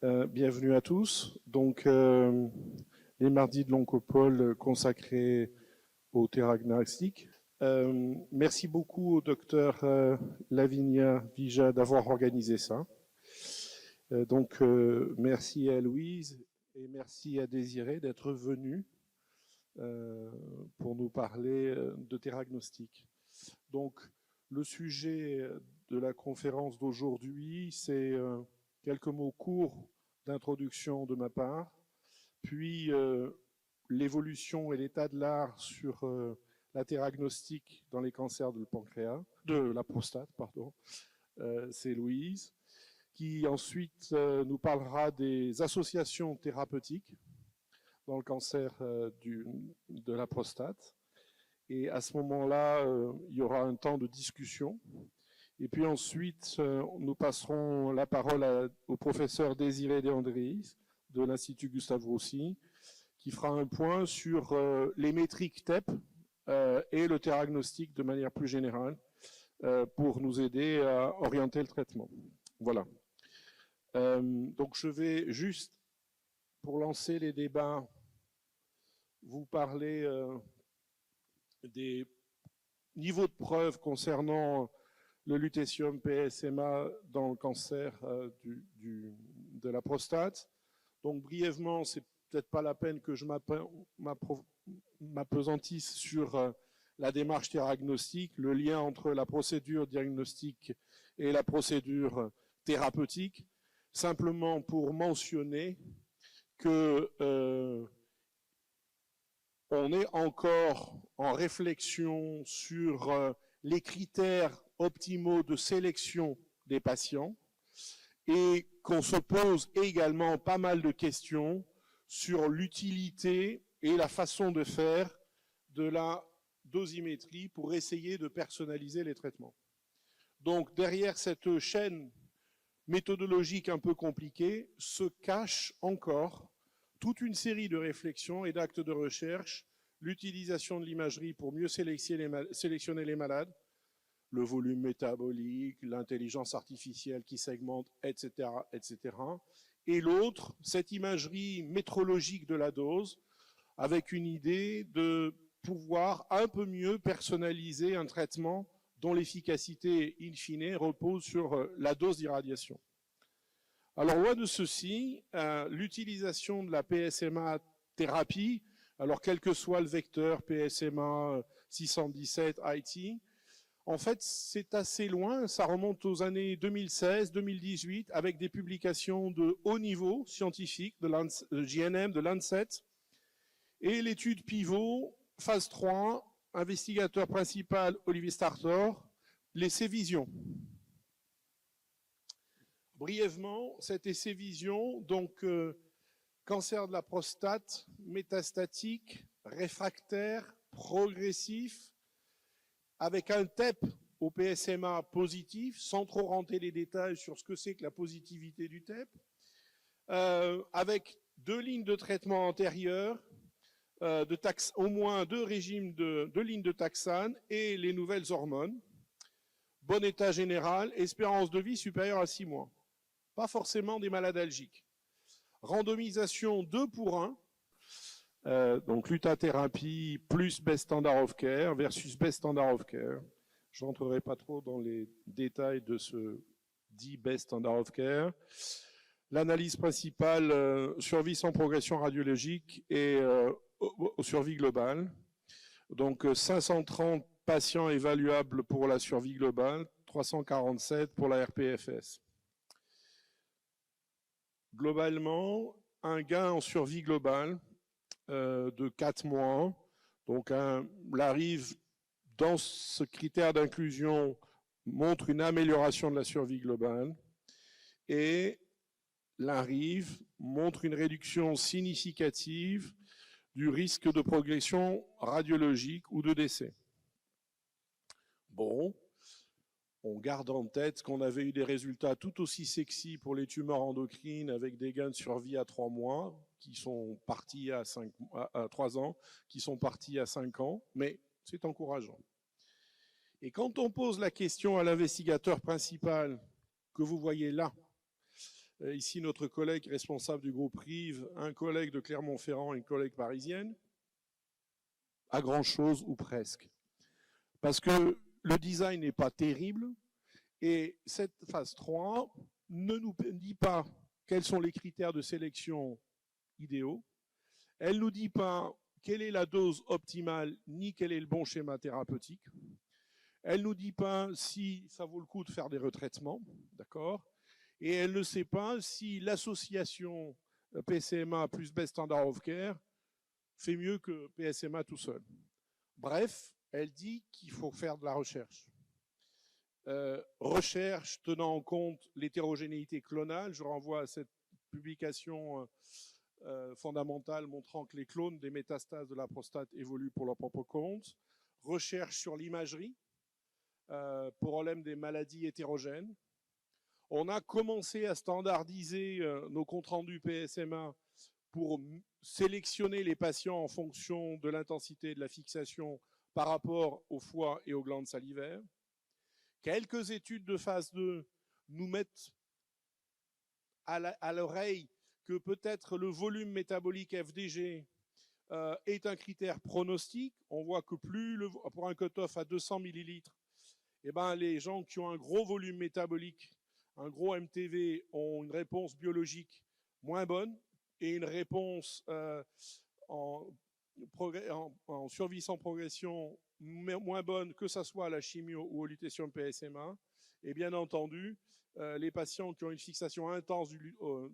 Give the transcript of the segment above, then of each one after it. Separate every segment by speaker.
Speaker 1: Bienvenue à tous. Donc, les mardis de l'Oncopole consacrés au théranostique. Merci beaucoup au docteur Lavinia Vija d'avoir organisé ça. Merci à Louise et merci à Désiré d'être venus pour nous parler de théranostique. Donc, le sujet de la conférence d'aujourd'hui, c'est quelques mots courts d'introduction de ma part, puis l'évolution et l'état de l'art sur la théranostique dans les cancers de la prostate, pardon. C'est Louise, qui ensuite nous parlera des associations thérapeutiques dans le cancer de la prostate. Et à ce moment-là, il y aura un temps de discussion. Et puis ensuite, nous passerons la parole au professeur Désiré Deandréis de l'Institut Gustave Roussy, qui fera un point sur les métriques TEP et le théranostique de manière plus générale pour nous aider à orienter le traitement. Voilà. Donc je vais juste, pour lancer les débats, vous parler des niveaux de preuve concernant le lutécium PSMA dans le cancer de la prostate. Donc brièvement, c'est peut-être pas la peine que je m'apesantisse sur la démarche théranostique, le lien entre la procédure diagnostique et la procédure thérapeutique, simplement pour mentionner que on est encore en réflexion sur les critères optimaux de sélection des patients et qu'on se pose également pas mal de questions sur l'utilité et la façon de faire de la dosimétrie pour essayer de personnaliser les traitements. Donc derrière cette chaîne méthodologique un peu compliquée se cache encore toute une série de réflexions et d'actes de recherche, l'utilisation de l'imagerie pour mieux sélectionner les malades, le volume métabolique, l'intelligence artificielle qui segmente, etc., etc. Et l'autre, cette imagerie métrologique de la dose, avec une idée de pouvoir un peu mieux personnaliser un traitement dont l'efficacité, in fine, repose sur la dose d'irradiation. Alors, loin de ceci, l'utilisation de la PSMA thérapie, alors quel que soit le vecteur PSMA 617 IT, en fait, c'est assez loin, ça remonte aux années 2016-2018, avec des publications de haut niveau scientifique, de JNM, de Lancet, et l'étude pivot, phase 3, investigateur principal Olivier Startor, l'essai Vision. Brièvement, cet essai Vision, donc cancer de la prostate, métastatique, réfractaire, progressif, avec un TEP au PSMA positif, sans trop rentrer les détails sur ce que c'est que la positivité du TEP, avec 2 lignes de traitement antérieures, au moins 2 régimes de lignes de taxane et les nouvelles hormones. Bon état général, espérance de vie supérieure à 6 mois. Pas forcément des malades algiques. Randomisation 2 pour 1, donc lutathérapie plus best standard of care versus best standard of care. Je n'entrerai pas trop dans les détails de ce dit best standard of care. L'analyse principale, survie sans progression radiologique et survie globale. Donc 530 patients évaluables pour la survie globale, 347 pour la RPFS. Globalement, un gain en survie globale de 4 mois. Donc, l'ARIV, dans ce critère d'inclusion, montre une amélioration de la survie globale. Et l'ARIV montre une réduction significative du risque de progression radiologique ou de décès. Bon. On garde en tête qu'on avait eu des résultats tout aussi sexy pour les tumeurs endocrines avec des gains de survie à 3 mois, qui sont partis à 3 ans, qui sont partis à 5 ans, mais c'est encourageant. Et quand on pose la question à l'investigateur principal que vous voyez là, Ici, notre collègue responsable du groupe Rive, un collègue de Clermont-Ferrand et une collègue parisienne, à grand-chose ou presque. Parce que le design n'est pas terrible et cette phase 3 ne nous dit pas quels sont les critères de sélection idéaux. Elle ne nous dit pas quelle est la dose optimale ni quel est le bon schéma thérapeutique. Elle ne nous dit pas si ça vaut le coup de faire des retraitements, d'accord ? Et elle ne sait pas si l'association PSMA plus Best Standard of Care fait mieux que PSMA tout seul. Bref, elle dit qu'il faut faire de la recherche. Recherche tenant en compte l'hétérogénéité clonale. Je renvoie à cette publication fondamentale montrant que les clones des métastases de la prostate évoluent pour leur propre compte. Recherche sur l'imagerie, problème des maladies hétérogènes. On a commencé à standardiser nos comptes rendus PSMA pour sélectionner les patients en fonction de l'intensité de la fixation par rapport au foie et aux glandes salivaires. Quelques études de phase 2 nous mettent à l'oreille que peut-être le volume métabolique FDG est un critère pronostique. On voit que pour un cutoff à 200 millilitres, eh ben, les gens qui ont un gros volume métabolique, un gros MTV, ont une réponse biologique moins bonne et une réponse en survie sans progression moins bonne, que ce soit à la chimio ou au lutécium PSMA. Et bien entendu, les patients qui ont une fixation intense au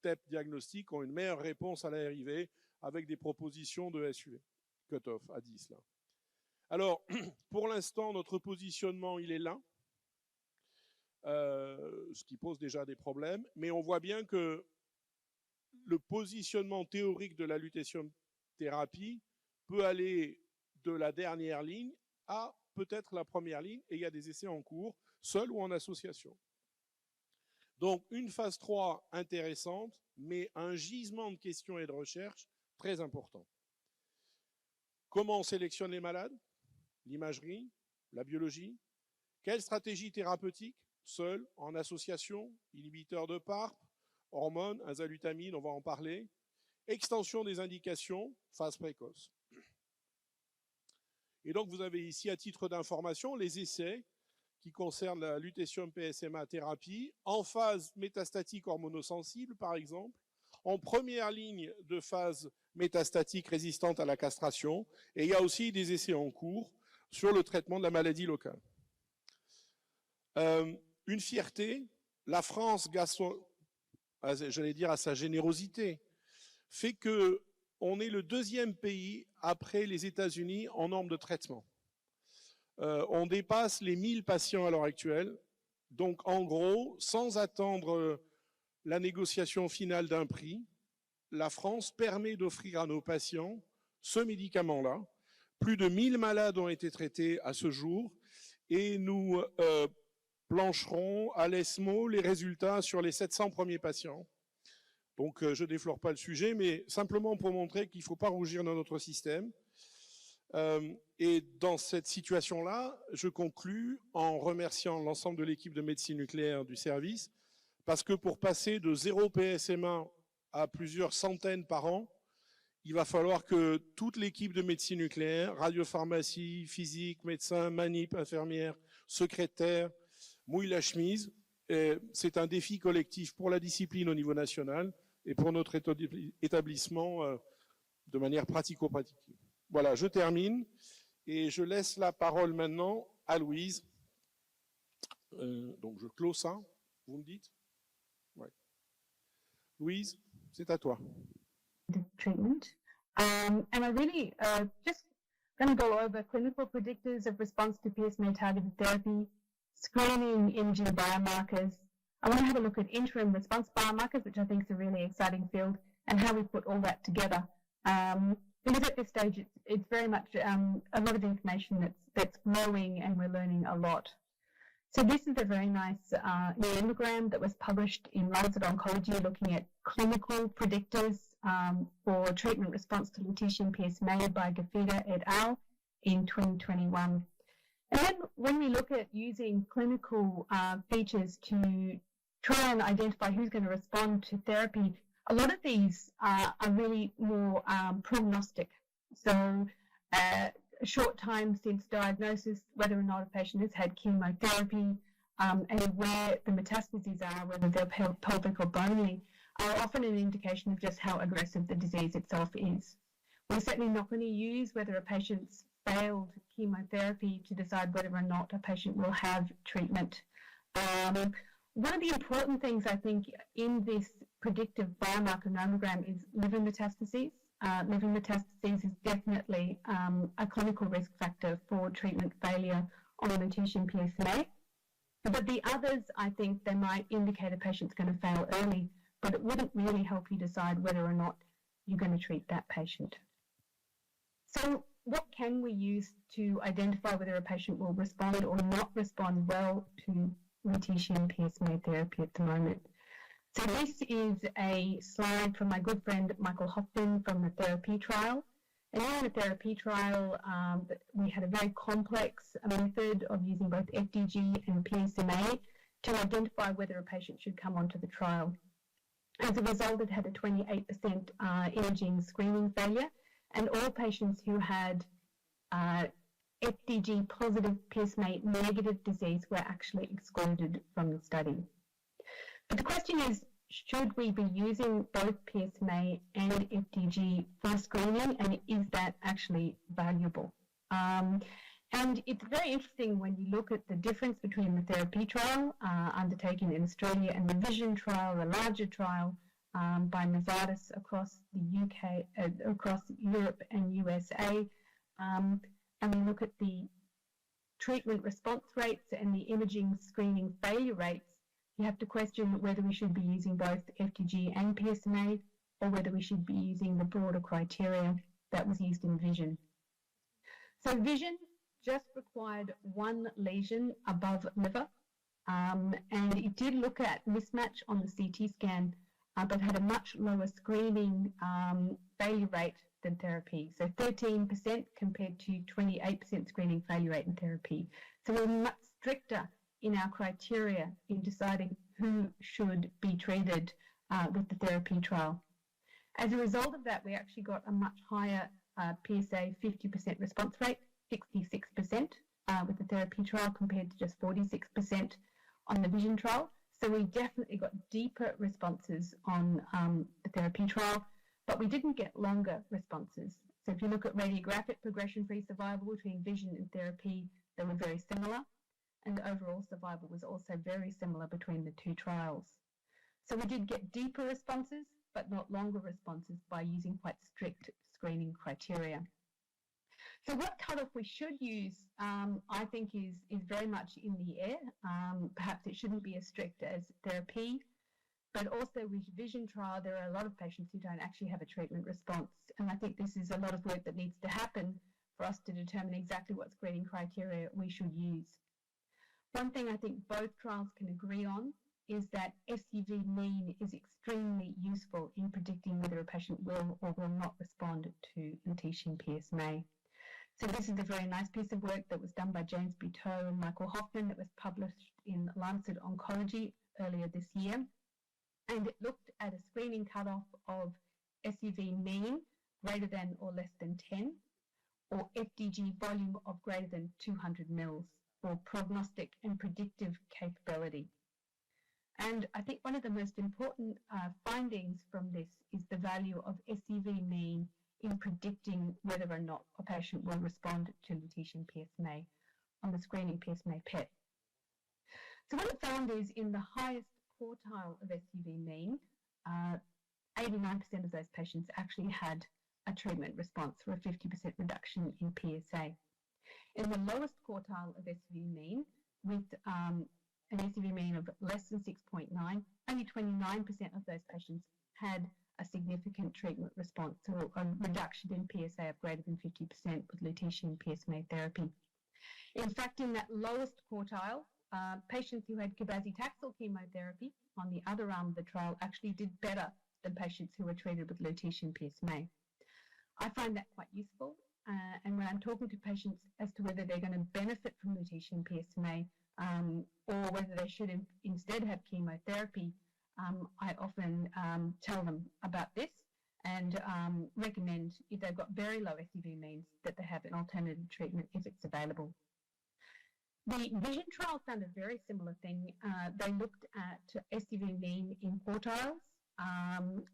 Speaker 1: TEP diagnostic ont une meilleure réponse à l'ARIV avec des propositions de SUV, cutoff à 10 là. Alors, pour l'instant, notre positionnement, il est là, ce qui pose déjà des problèmes, mais on voit bien que le positionnement théorique de la lutécium thérapie peut aller de la dernière ligne à peut-être la première ligne, et il y a des essais en cours, seuls ou en association. Donc, une phase 3 intéressante, mais un gisement de questions et de recherche très important. Comment on sélectionne les malades ? L'imagerie, la biologie. Quelle stratégie thérapeutique ? Seul, en association, inhibiteur de PARP, hormones, azalutamine, on va en parler. Extension des indications, phase précoce. Et donc, vous avez ici, à titre d'information, les essais qui concernent la lutécium PSMA thérapie en phase métastatique hormonosensible, par exemple, en première ligne de phase métastatique résistante à la castration, et il y a aussi des essais en cours sur le traitement de la maladie locale. Une fierté, la France, j'allais dire à sa générosité, fait qu'on est le deuxième pays après les États-Unis en nombre de traitements. On dépasse les 1000 patients à l'heure actuelle. Donc, en gros, sans attendre la négociation finale d'un prix, la France permet d'offrir à nos patients ce médicament-là. Plus de 1000 malades ont été traités à ce jour et nous plancherons à l'ESMO les résultats sur les 700 premiers patients. Donc, je ne déflore pas le sujet, mais simplement pour montrer qu'il ne faut pas rougir dans notre système. Et dans cette situation-là, je conclus en remerciant l'ensemble de l'équipe de médecine nucléaire du service, parce que pour passer de 0 PSMA à plusieurs centaines par an, il va falloir que toute l'équipe de médecine nucléaire, radiopharmacie, physique, médecin, manip, infirmière, secrétaire, mouille la chemise. C'est un défi collectif pour la discipline au niveau national et pour notre établissement de manière pratico-pratique. Voilà, je termine et je laisse la parole maintenant à Louise. Donc je clôt ça, vous me dites ? Ouais. Louise, c'est à toi.
Speaker 2: The treatment. And I really just going to go over clinical predictors of response to PSMA-targeted therapy, screening imaging biomarkers. I want to have a look at interim response biomarkers, which I think is a really exciting field, and how we put all that together. Because at this stage, it's very much a lot of information that's growing, and we're learning a lot. So this is a very nice neonogram that was published in Lancet Oncology, looking at clinical predictors for treatment response to lutetium PSMA by Gafida et al. In 2021. And then when we look at using clinical features to try and identify who's going to respond to therapy, a lot of these are really more prognostic. So a short time since diagnosis, whether or not a patient has had chemotherapy, and where the metastases are, whether they're pelvic or bony, are often an indication of just how aggressive the disease itself is. We're certainly not going to use whether a patient's failed chemotherapy to decide whether or not a patient will have treatment. One of the important things, I think, in this predictive biomarker nomogram is liver metastases. Liver metastases is definitely a clinical risk factor for treatment failure on lutetium PSMA. But the others, I think, they might indicate a patient's going to fail early, but it wouldn't really help you decide whether or not you're going to treat that patient. So what can we use to identify whether a patient will respond or not respond well to lutetium PSMA therapy at the moment? So this is a slide from my good friend Michael Hoffman from the therapy trial. And in the therapy trial, we had a very complex method of using both FDG and PSMA to identify whether a patient should come onto the trial. As a result, it had a 28% imaging screening failure, and all patients who had FDG positive PSMA negative disease were actually excluded from the study. But the question is, should we be using both PSMA and FDG for screening, and is that actually valuable? And it's very interesting when you look at the difference between the therapy trial undertaken in Australia and the VISION trial, the larger trial by Novartis across the UK, across Europe and USA, and we look at the treatment response rates and the imaging screening failure rates. You have to question whether we should be using both FDG and PSMA, or whether we should be using the broader criteria that was used in VISION. So VISION just required one lesion above liver, and it did look at mismatch on the CT scan, but had a much lower screening failure rate than therapy. So 13% compared to 28% screening failure rate in therapy. So we're much stricter in our criteria in deciding who should be treated with the therapy trial. As a result of that, we actually got a much higher PSA 50% response rate, 66% with the therapy trial compared to just 46% on the VISION trial. So we definitely got deeper responses on the therapy trial, but we didn't get longer responses. So if you look at radiographic progression-free survival between VISION and therapy, they were very similar. And overall survival was also very similar between the two trials. So we did get deeper responses, but not longer responses by using quite strict screening criteria. So what cutoff we should use, I think, is very much in the air. Perhaps it shouldn't be as strict as therapy, but also with VISION trial, there are a lot of patients who don't actually have a treatment response. And I think this is a lot of work that needs to happen for us to determine exactly what screening criteria we should use. One thing I think both trials can agree on is that SUV mean is extremely useful in predicting whether a patient will or will not respond to lutetium PSMA. So this is a very nice piece of work that was done by James Buteau and Michael Hoffman that was published in Lancet Oncology earlier this year. And it looked at a screening cutoff of SUV mean greater than or less than 10, or FDG volume of greater than 200 mils. For prognostic and predictive capability. And I think one of the most important findings from this is the value of SUV mean in predicting whether or not a patient will respond to lutetium PSMA on the screening PSMA PET. So what it found is in the highest quartile of SUV mean, 89% of those patients actually had a treatment response for a 50% reduction in PSA. In the lowest quartile of SUV mean, with an SUV mean of less than 6.9, only 29% of those patients had a significant treatment response, or a reduction in PSA of greater than 50% with lutetium PSMA therapy. In fact, in that lowest quartile, patients who had cabazitaxel chemotherapy on the other arm of the trial actually did better than patients who were treated with lutetium PSMA. I find that quite useful. And when I'm talking to patients as to whether they're going to benefit from lutetium PSMA, or whether they should instead have chemotherapy, I often tell them about this and recommend, if they've got very low SUV means, that they have an alternative treatment if it's available. The VISION trial found a very similar thing. They looked at SUV mean in quartiles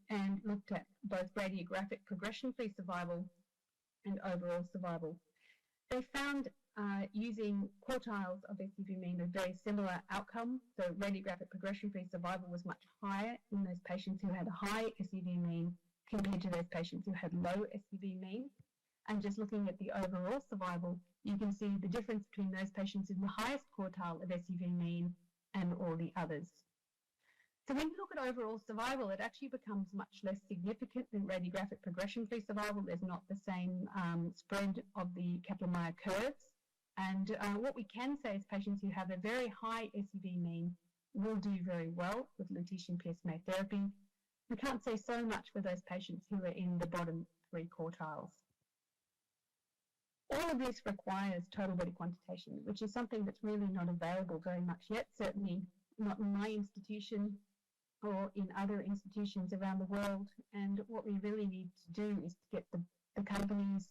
Speaker 2: and looked at both radiographic progression-free survival and overall survival. They found using quartiles of SUV mean a very similar outcome. So radiographic progression-free survival was much higher in those patients who had a high SUV mean compared to those patients who had low SUV mean. And just looking at the overall survival, you can see the difference between those patients in the highest quartile of SUV mean and all the others. So when you look at overall survival, it actually becomes much less significant than radiographic progression-free survival. There's not the same spread of the Kaplan-Meier curves. And what we can say is patients who have a very high SUV mean will do very well with lutetium PSMA therapy. We can't say so much for those patients who are in the bottom 3 quartiles. All of this requires total body quantitation, which is something that's really not available very much yet, certainly not in my institution or in other institutions around the world. And what we really need to do is to get the companies,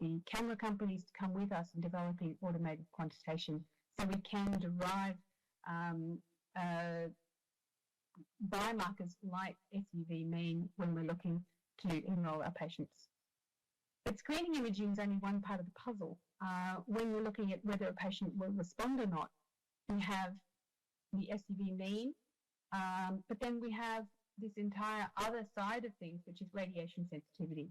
Speaker 2: the camera companies, to come with us in developing automated quantitation so we can derive biomarkers like SUV mean when we're looking to enroll our patients. But screening imaging is only one part of the puzzle. When we're looking at whether a patient will respond or not, we have the SUV mean, but then we have this entire other side of things, which is radiation sensitivity.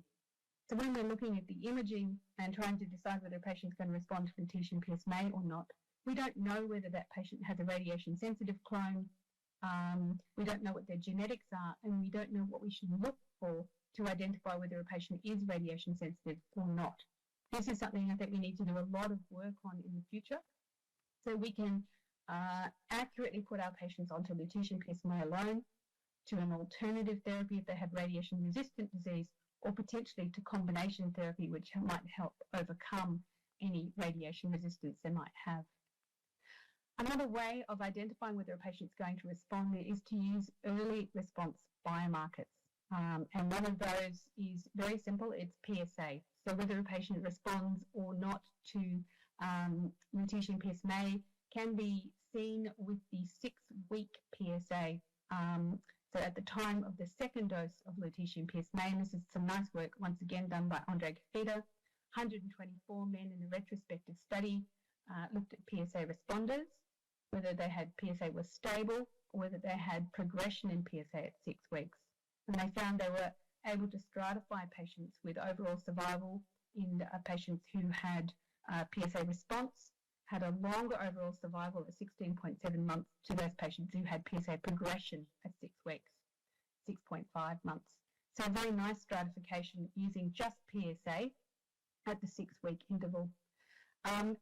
Speaker 2: So when we're looking at the imaging and trying to decide whether a patient is going to respond to lutetium PSMA or not, we don't know whether that patient has a radiation-sensitive clone, we don't know what their genetics are, and we don't know what we should look for to identify whether a patient is radiation-sensitive or not. This is something I think we need to do a lot of work on in the future so we can accurately put our patients onto lutetium PSMA alone, to an alternative therapy if they have radiation-resistant disease, or potentially to combination therapy, which might help overcome any radiation resistance they might have. Another way of identifying whether a patient is going to respond is to use early response biomarkers. And one of those is very simple, it's PSA. So whether a patient responds or not to lutetium PSMA can be seen with the 6-week PSA. So at the time of the second dose of lutetium PSMA, and this is some nice work once again done by Andre Gafida, 124 men in a retrospective study looked at PSA responders, whether they had PSA was stable or whether they had progression in PSA at 6 weeks. And they found they were able to stratify patients with overall survival in patients who had PSA response, had a longer overall survival at 16.7 months to those patients who had PSA progression at 6 weeks, 6.5 months. So a very nice stratification using just PSA at the 6-week interval.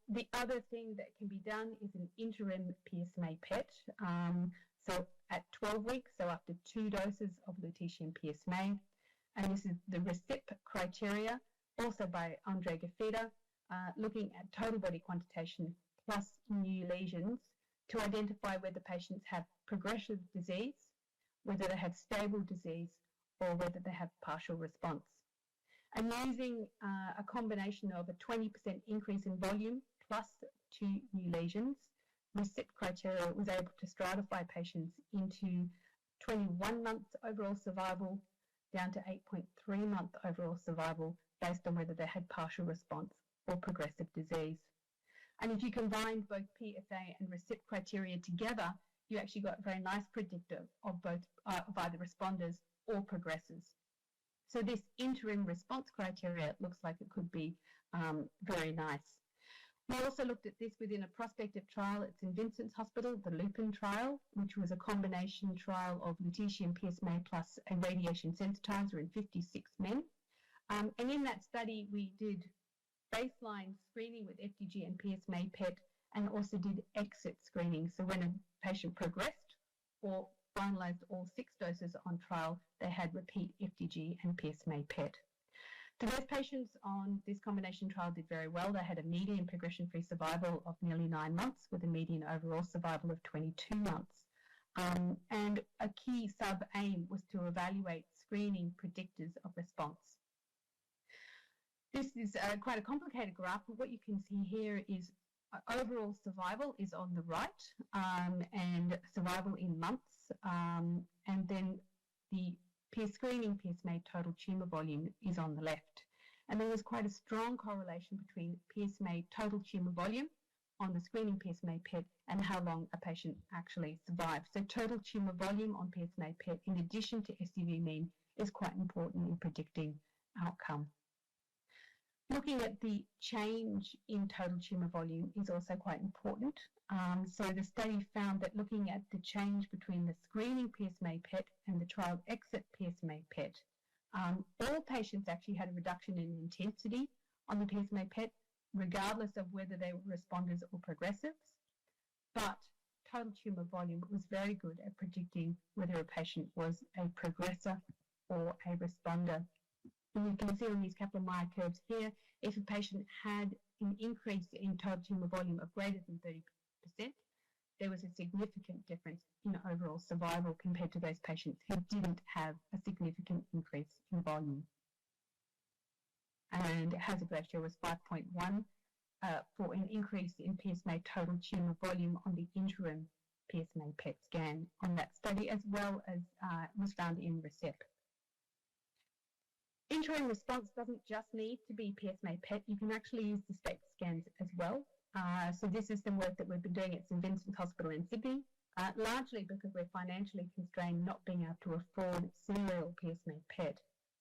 Speaker 2: The other thing that can be done is an interim PSMA PET. So at 12 weeks, so after 2 doses of lutetium PSMA, and this is the RECIP criteria, also by Andre Gafida, looking at total body quantitation plus new lesions to identify whether patients have progressive disease, whether they have stable disease, or whether they have partial response. And using a combination of a 20% increase in volume plus 2 new lesions, RECIP criteria was able to stratify patients into 21 months overall survival down to 8.3 month overall survival based on whether they had partial response or progressive disease. And if you combined both PSA and RECIP criteria together, you actually got a very nice predictor of both of either responders or progressors. So this interim response criteria looks like it could be very nice. We also looked at this within a prospective trial at St Vincent's Hospital, the Lupin trial, which was a combination trial of lutetium PSMA plus a radiation sensitizer in 56 men. And in that study, we did baseline screening with FDG and PSMA PET and also did exit screening. So when a patient progressed or finalized all 6 doses on trial, they had repeat FDG and PSMA PET. So those patients on this combination trial did very well. They had a median progression-free survival of nearly 9 months with a median overall survival of 22 months. And a key sub-aim was to evaluate screening predictors of response. This is quite a complicated graph, but what you can see here is overall survival is on the right, and survival in months, and then the screening PSMA total tumour volume is on the left. And there was quite a strong correlation between PSMA total tumour volume on the screening PSMA PET and how long a patient actually survived. So total tumour volume on PSMA PET, in addition to SUV mean, is quite important in predicting outcome. Looking at the change in total tumour volume is also quite important. So the study found that looking at the change between the screening PSMA PET and the trial exit PSMA PET, all patients actually had a reduction in intensity on the PSMA PET, regardless of whether they were responders or progressives. But total tumour volume was very good at predicting whether a patient was a progressor or a responder. And you can see on these Kaplan-Meier curves here, if a patient had an increase in total tumour volume of greater than 30%, there was a significant difference in overall survival compared to those patients who didn't have a significant increase in volume. And hazard ratio was 5.1 for an increase in PSMA total tumour volume on the interim PSMA PET scan on that study, as well as was found in RECEP. Interim response doesn't just need to be PSMA PET. You can actually use the SPECT scans as well. So this is some work that we've been doing at St Vincent's Hospital in Sydney, largely because we're financially constrained, not being able to afford serial PSMA PET.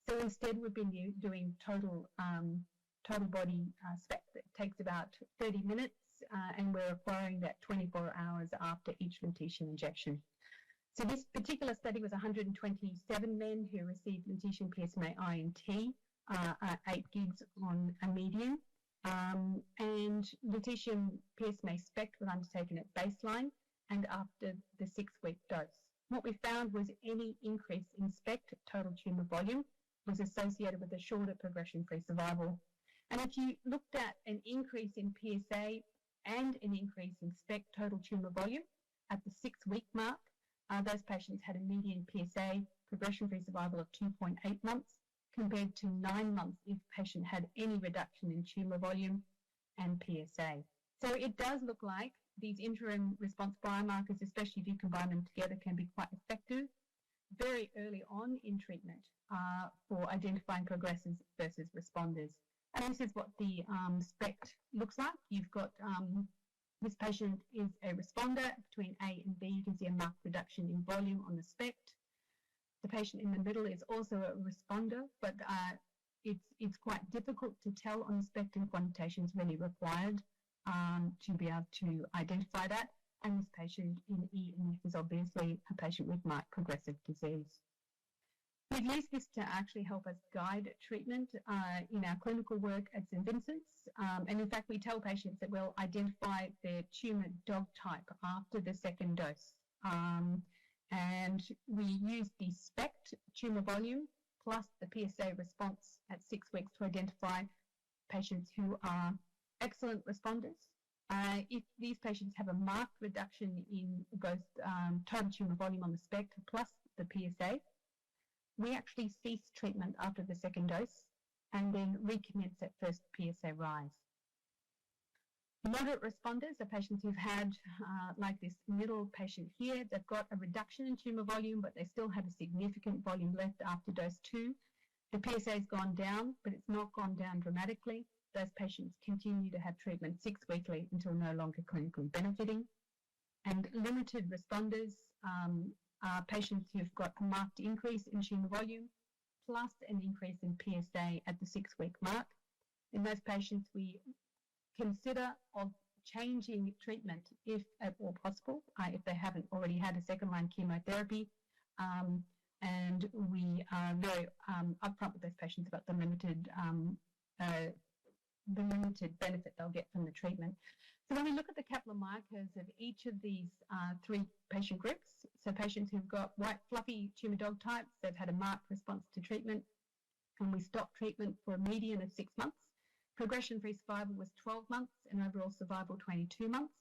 Speaker 2: So instead, we've been doing total body SPECT that takes about 30 minutes, and we're requiring that 24 hours after each lutetium injection. So this particular study was 127 men who received lutetium PSMA INT, 8 gigs on a median, and lutetium PSMA SPECT was undertaken at baseline and after the 6-week dose. What we found was any increase in SPECT total tumour volume was associated with a shorter progression-free survival. And if you looked at an increase in PSA and an increase in SPECT total tumour volume at the 6-week mark, those patients had a median PSA progression-free survival of 2.8 months compared to 9 months if the patient had any reduction in tumour volume and PSA. So it does look like these interim response biomarkers, especially if you combine them together, can be quite effective very early on in treatment for identifying progressors versus responders. And this is what the SPECT looks like. You've got this patient is a responder. Between A and B, you can see a marked reduction in volume on the SPECT. The patient in the middle is also a responder, but it's quite difficult to tell on the SPECT, and quantitation is really required to be able to identify that. And this patient in E and F is obviously a patient with marked progressive disease. We've used this to actually help us guide treatment in our clinical work at St Vincent's. And in fact, we tell patients that we'll identify their tumour dog type after the second dose. And we use the SPECT tumour volume plus the PSA response at 6 weeks to identify patients who are excellent responders. If these patients have a marked reduction in both total tumour volume on the SPECT plus the PSA, we actually cease treatment after the second dose and then recommence at first PSA rise. Moderate responders are patients who've had, like this middle patient here, they've got a reduction in tumour volume, but they still have a significant volume left after dose 2. The PSA has gone down, but it's not gone down dramatically. Those patients continue to have treatment 6 weekly until no longer clinically benefiting. And limited responders are patients who've got a marked increase in tumour volume plus an increase in PSA at the 6-week mark. In those patients, we consider of changing treatment if at all possible, if they haven't already had a second-line chemotherapy. And we are very upfront with those patients about the limited benefit they'll get from the treatment. So when we look at the Kaplan-Meier curves of each of these 3 patient groups, so patients who've got white fluffy tumour dog types, they've had a marked response to treatment. and we stopped treatment for a median of 6 months. Progression-free survival was 12 months and overall survival 22 months.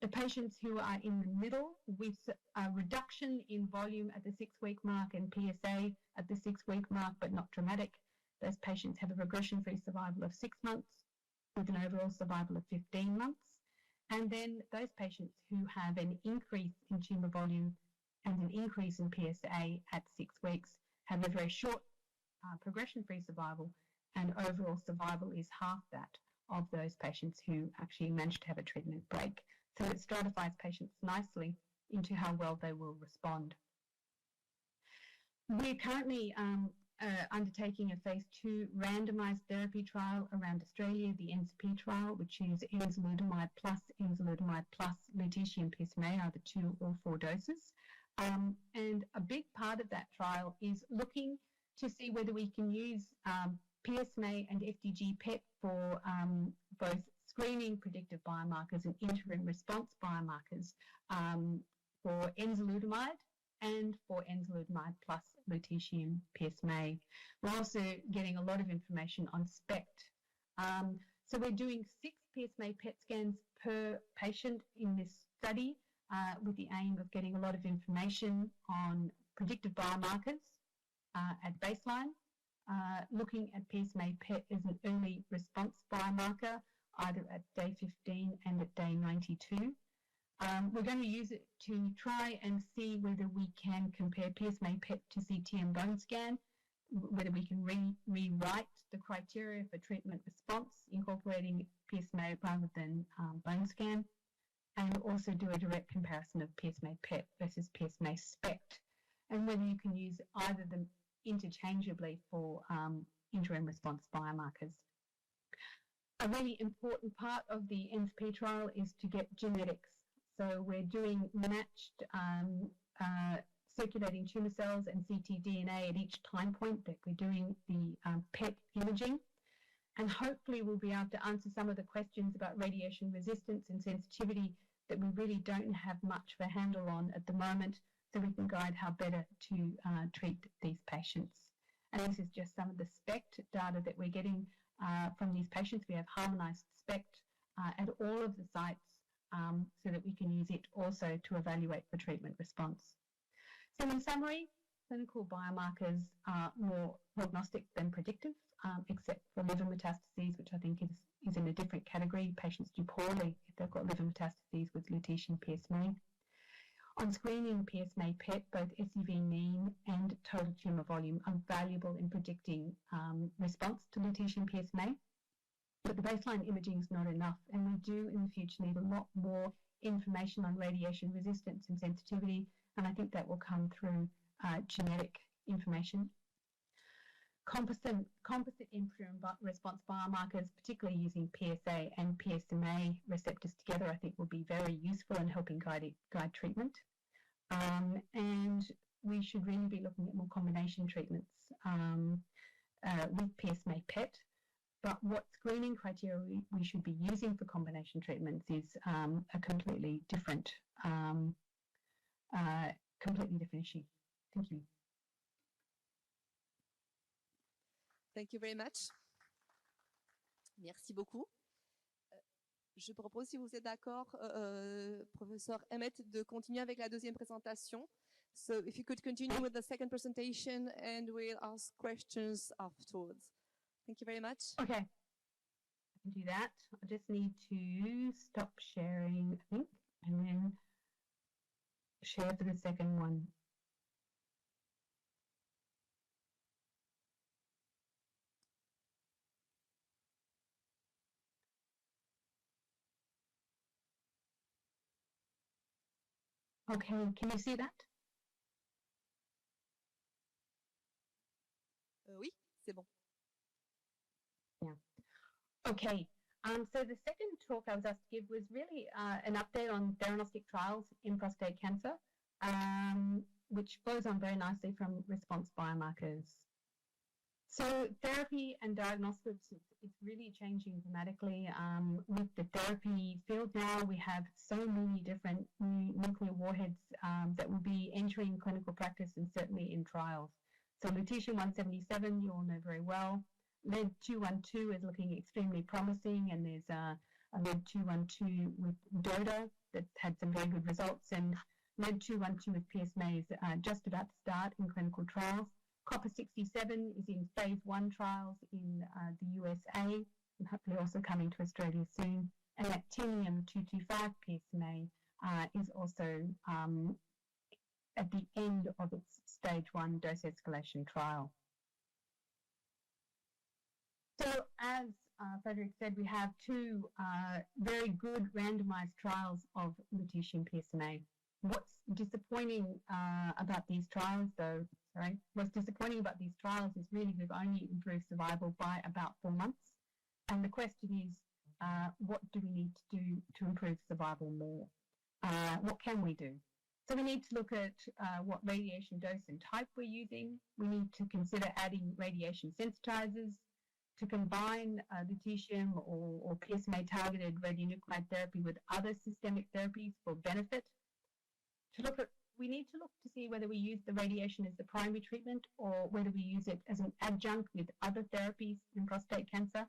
Speaker 2: The patients who are in the middle with a reduction in volume at the 6-week mark and PSA at the 6-week mark, but not dramatic, those patients have a progression-free survival of 6 months with an overall survival of 15 months. And then those patients who have an increase in tumour volume and an increase in PSA at 6 weeks have a very short progression-free survival, and overall survival is half that of those patients who actually managed to have a treatment break. So it stratifies patients nicely into how well they will respond. We're currently undertaking a phase 2 randomised therapy trial around Australia, the NCP trial, which is enzalutamide plus lutetium PSMA, either 2 or 4 doses. And a big part of that trial is looking to see whether we can use PSMA and FDG PET for both screening predictive biomarkers and interim response biomarkers for enzalutamide and for enzalutamide plus lutetium PSMA. We're also getting a lot of information on SPECT. So we're doing 6 PSMA PET scans per patient in this study with the aim of getting a lot of information on predictive biomarkers at baseline, looking at PSMA PET as an early response biomarker, either at day 15 and at day 92. We're going to use it to try and see whether we can compare PSMA PET to CT and bone scan, whether we can rewrite the criteria for treatment response, incorporating PSMA rather than bone scan, and also do a direct comparison of PSMA PET versus PSMA SPECT, and whether you can use either of them interchangeably for interim response biomarkers. A really important part of the NCP trial is to get genetics. So we're doing matched circulating tumour cells and ctDNA at each time point that we're doing the PET imaging. And hopefully we'll be able to answer some of the questions about radiation resistance and sensitivity that we really don't have much of a handle on at the moment, so we can guide how better to treat these patients. And this is just some of the SPECT data that we're getting from these patients. We have harmonised SPECT at all of the sites so that we can use it also to evaluate for treatment response. So in summary, clinical biomarkers are more prognostic than predictive, except for liver metastases, which I think is in a different category. Patients do poorly if they've got liver metastases with lutetium PSMA. On screening, PSMA PET, both SUV mean and total tumour volume are valuable in predicting response to lutetium PSMA. But the baseline imaging is not enough, and we do in the future need a lot more information on radiation resistance and sensitivity, and I think that will come through genetic information. Composite interim response biomarkers, particularly using PSA and PSMA receptors together, I think will be very useful in helping guide treatment. And we should really be looking at more combination treatments with PSMA PET. But what screening criteria we should be using for combination treatments is a completely different issue. Thank you.
Speaker 3: Thank you very much. Merci beaucoup. Je propose, si vous êtes d'accord, professeur Emmett, de continuer avec la deuxième présentation. So if you could continue with the second presentation and we'll ask questions afterwards. Thank you very much.
Speaker 2: Okay, I can do that. I just need to stop sharing, I think, and then share for the second one. Okay, can you see that?
Speaker 3: Oui, c'est bon.
Speaker 2: Yeah. Okay. So the second talk I was asked to give was really an update on théranostic trials in prostate cancer, which flows on very nicely from response biomarkers. So therapy and diagnostics, it's really changing dramatically. With the therapy field now, we have so many different nuclear warheads that will be entering clinical practice and certainly in trials. So lutetium 177, you all know very well. Lead 212 is looking extremely promising, and there's a lead 212 with DOTA that's had some very good results, and lead 212 with PSMA is just about to start in clinical trials. Copper 67 is in phase 1 trials in the USA, and hopefully also coming to Australia soon. And actinium 225 PSMA is also at the end of its stage 1 dose escalation trial. So as Frederick said, we have two very good randomized trials of lutetium PSMA. What's disappointing about these trials, though, what's disappointing about these trials is really we've only improved survival by about 4 months. And the question is, what do we need to do to improve survival more? What can we do? So we need to look at what radiation dose and type we're using. We need to consider adding radiation sensitizers to combine lutetium or PSMA-targeted radionuclide therapy with other systemic therapies for benefit. We need to look to see whether we use the radiation as the primary treatment or whether we use it as an adjunct with other therapies in prostate cancer.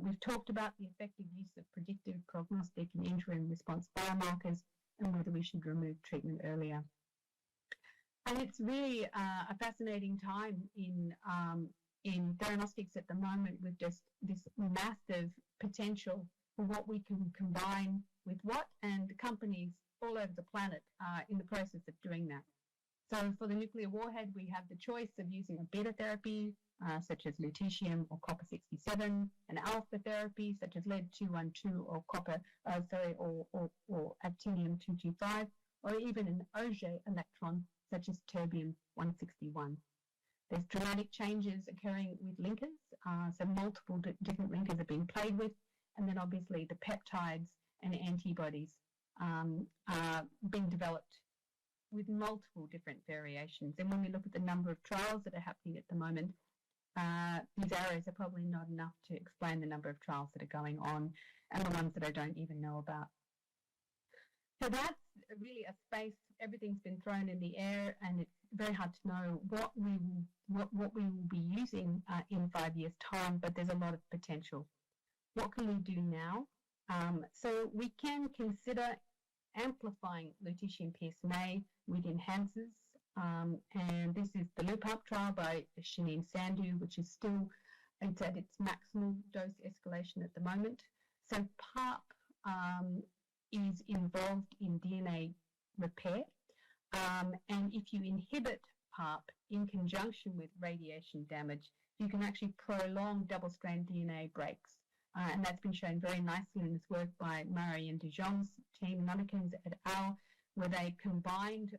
Speaker 2: We've talked about the effective use of predictive, prognostic, and interim response biomarkers and whether we should remove treatment earlier. And it's really a fascinating time in theranostics at the moment, with just this massive potential for what we can combine with what, and companies all over the planet are in the process of doing that. So for the nuclear warhead, we have the choice of using a beta therapy, such as lutetium or copper 67, an alpha therapy, such as lead 212 or or actinium 225, or even an Auger electron, such as terbium 161. There's dramatic changes occurring with linkers, so multiple different linkers are being played with, and then obviously the peptides and antibodies are being developed with multiple different variations. And when we look at the number of trials that are happening at the moment, these arrows are probably not enough to explain the number of trials that are going on and the ones that I don't even know about. So that's really a space, everything's been thrown in the air, and it's very hard to know what we will be using in 5 years' time, but there's a lot of potential. What can we do now? So we can consider amplifying lutetium PSMA with enhancers, and this is the loop-up trial by Shanine Sandhu, which is still at its maximal dose escalation at the moment. So PARP is involved in DNA repair, and if you inhibit PARP in conjunction with radiation damage, you can actually prolong double-strand DNA breaks. And that's been shown very nicely in this work by Murray and Dijon's team, Nunnekens et al., where they combined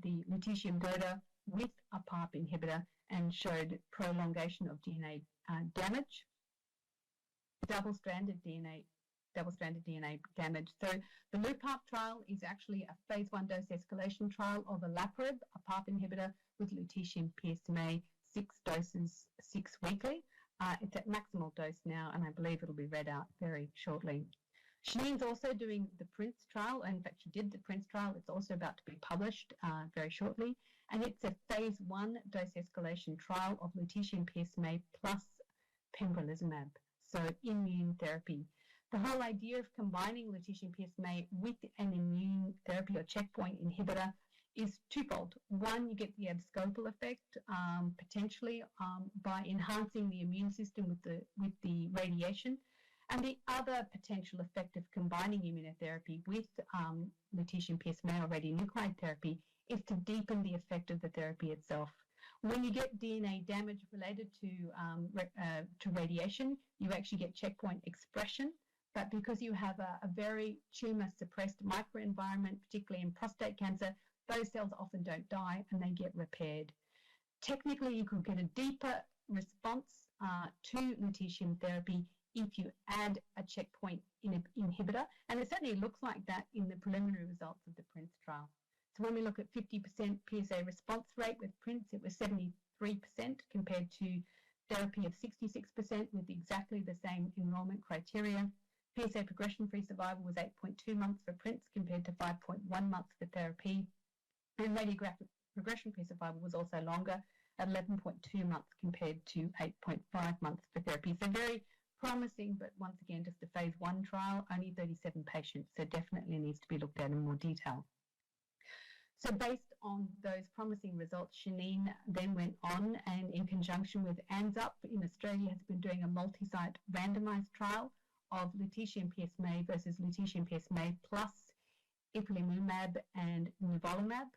Speaker 2: the lutetium DOTA with a PARP inhibitor and showed prolongation of DNA damage, double-stranded DNA damage. So the loop-up trial is actually a phase 1 dose escalation trial of olaparib, a PARP inhibitor with lutetium PSMA, 6 doses, 6 weekly. It's at maximal dose now, and I believe it'll be read out very shortly. Shanine's also doing the PRINCE trial, and in fact she did the PRINCE trial. It's also about to be published very shortly, and it's a phase 1 dose escalation trial of lutetium PSMA plus pembrolizumab, so immune therapy. The whole idea of combining lutetium PSMA with an immune therapy or checkpoint inhibitor is twofold. One, you get the abscopal effect, potentially by enhancing the immune system with the radiation, and the other potential effect of combining immunotherapy with lutetium PSMA or radionuclide therapy is to deepen the effect of the therapy itself. When you get DNA damage related to radiation, you actually get checkpoint expression. But because you have a very tumor-suppressed microenvironment, particularly in prostate cancer, those cells often don't die and they get repaired. Technically, you could get a deeper response to lutetium therapy if you add a checkpoint inhibitor, and it certainly looks like that in the preliminary results of the PRINCE trial. So when we look at 50% PSA response rate with PRINCE, it was 73% compared to therapy of 66% with exactly the same enrollment criteria. PSA progression-free survival was 8.2 months for PRINCE compared to 5.1 months for therapy. And radiographic progression-free survival was also longer at 11.2 months compared to 8.5 months for therapy. So very promising, but once again, just a phase 1 trial, only 37 patients, so definitely needs to be looked at in more detail. So based on those promising results, Shanine then went on and in conjunction with ANZUP in Australia has been doing a multi-site randomized trial of lutetium PSMA versus lutetium PSMA plus ipilimumab and nivolumab,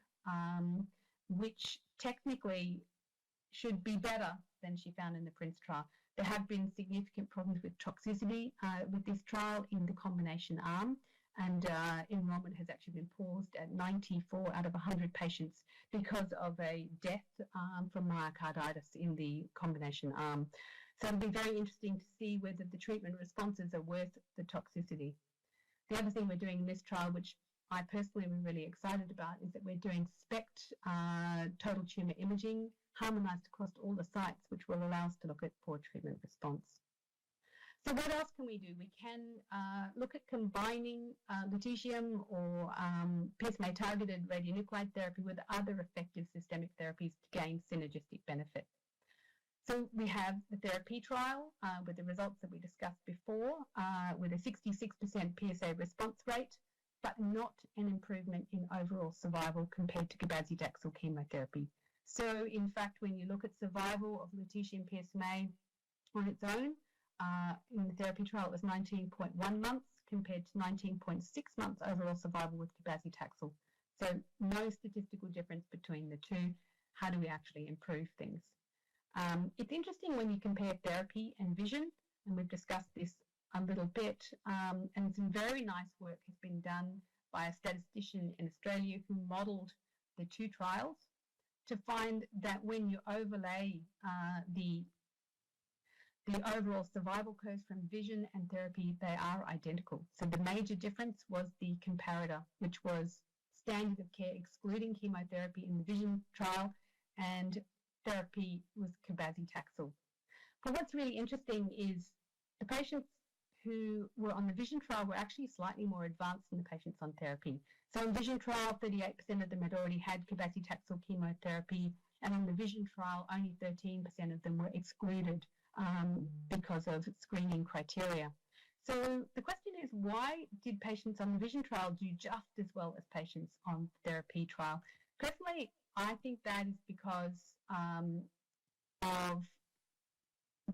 Speaker 2: which technically should be better than she found in the PRINCE trial. There have been significant problems with toxicity with this trial in the combination arm, and enrollment has actually been paused at 94 out of 100 patients because of a death from myocarditis in the combination arm. So it'll be very interesting to see whether the treatment responses are worth the toxicity. The other thing we're doing in this trial, which I personally am really excited about, is that we're doing SPECT total tumour imaging harmonised across all the sites, which will allow us to look at poor treatment response. So what else can we do? We can look at combining lutetium or PSMA-targeted radionuclide therapy with other effective systemic therapies to gain synergistic benefit. So we have the therapy trial with the results that we discussed before, with a 66% PSA response rate, but not an improvement in overall survival compared to cabazitaxel chemotherapy. So in fact, when you look at survival of lutetium PSMA on its own, in the therapy trial, it was 19.1 months compared to 19.6 months overall survival with cabazitaxel. So no statistical difference between the two. How do we actually improve things? It's interesting when you compare therapy and vision, and we've discussed this a little bit, and some very nice work has been done by a statistician in Australia who modelled the two trials to find that when you overlay the overall survival curves from vision and therapy, they are identical. So the major difference was the comparator, which was standard of care excluding chemotherapy in the vision trial, and therapy was cabazitaxel. But what's really interesting is the patients who were on the vision trial were actually slightly more advanced than the patients on therapy. So in vision trial, 38% of them had already had cabazitaxel chemotherapy, and in the vision trial, only 13% of them were excluded because of screening criteria. So the question is, why did patients on the vision trial do just as well as patients on the therapy trial? Personally, I think that is because of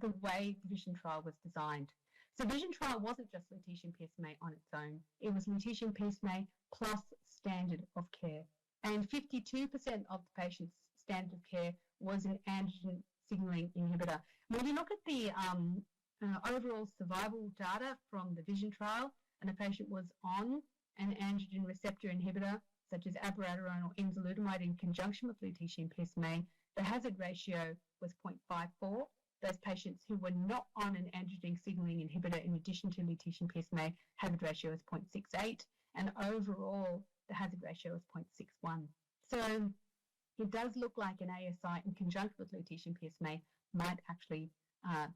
Speaker 2: the way the vision trial was designed. So vision trial wasn't just lutetium PSMA on its own. It was lutetium PSMA plus standard of care. And 52% of the patients' standard of care was an androgen signaling inhibitor. When you look at the overall survival data from the vision trial, and a patient was on an androgen receptor inhibitor, such as abiraterone or enzalutamide in conjunction with lutetium PSMA, the hazard ratio was 0.54. Those patients who were not on an androgen signaling inhibitor in addition to lutetium PSMA, hazard ratio is 0.68, and overall the hazard ratio is 0.61. So it does look like an ASI in conjunction with lutetium PSMA might actually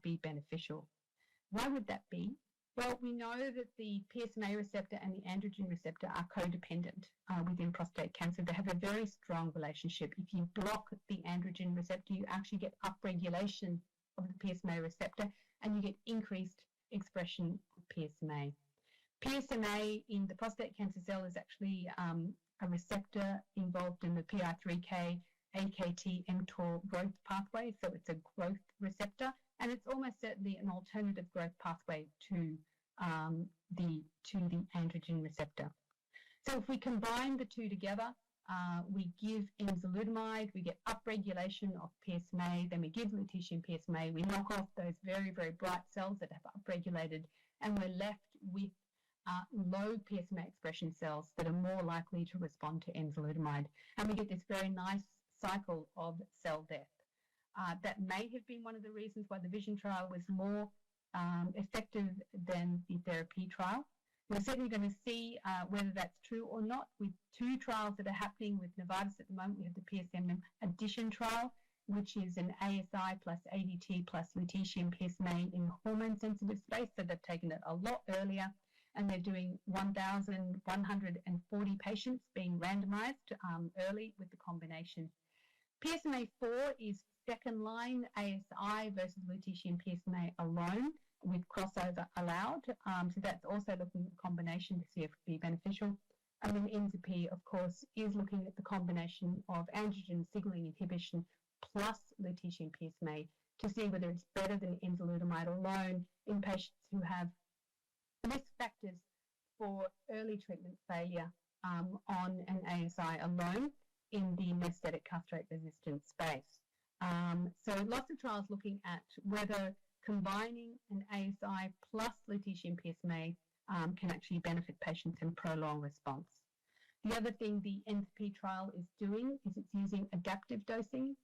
Speaker 2: be beneficial. Why would that be? Well, we know that the PSMA receptor and the androgen receptor are codependent within prostate cancer. They have a very strong relationship. If you block the androgen receptor, you actually get upregulation of the PSMA receptor, and you get increased expression of PSMA. PSMA in the prostate cancer cell is actually a receptor involved in the PI3K, AKT, mTOR growth pathway, so it's a growth receptor, and it's almost certainly an alternative growth pathway to the androgen receptor. So if we combine the two together, we give enzalutamide, we get upregulation of PSMA, then we give lutetium PSMA, we knock off those very, very bright cells that have upregulated, and we're left with low PSMA expression cells that are more likely to respond to enzalutamide. And we get this very nice cycle of cell death. That may have been one of the reasons why the vision trial was more effective than the therapy trial. We're certainly going to see whether that's true or not with two trials that are happening with Novartis at the moment. We have the PSM addition trial, which is an ASI plus ADT plus lutetium PSMA in hormone-sensitive space, so they've taken it a lot earlier. and they're doing 1,140 patients being randomized early with the combination. PSMA-4 is second-line ASI versus lutetium PSMA alone with crossover allowed. So that's also looking at the combination to see if it would be beneficial. And then ENZA-P, of course, is looking at the combination of androgen signaling inhibition plus lutetium PSMA to see whether it's better than enzalutamide alone in patients who have risk factors for early treatment failure on an ASI alone in the metastatic castrate-resistant space. So lots of trials looking at whether combining an ASI plus lutetium PSMA can actually benefit patients and prolong response. The other thing the ENZA-P trial is doing is it's using adaptive dosing.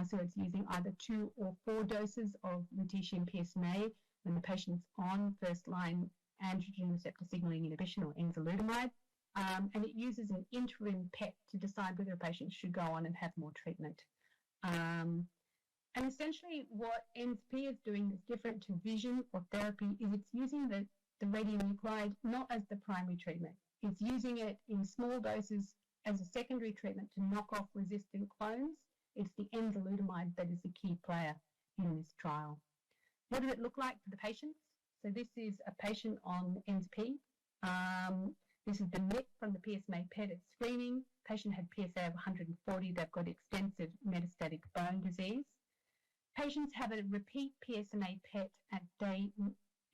Speaker 2: So it's using either 2 or 4 doses of lutetium PSMA when the patient's on first-line androgen receptor signaling inhibition or enzalutamide. And it uses an interim PET to decide whether a patient should go on and have more treatment. And essentially what ENZA-P is doing that's different to vision or therapy is it's using the radionuclide not as the primary treatment. It's using it in small doses as a secondary treatment to knock off resistant clones. It's the enzalutamide that is the key player in this trial. What does it look like for the patients? So this is a patient on ENZA-P. This is the MIT from the PSMA PET at screening. Patient had PSA of 140. They've got extensive metastatic bone disease. Patients have a repeat PSMA PET at day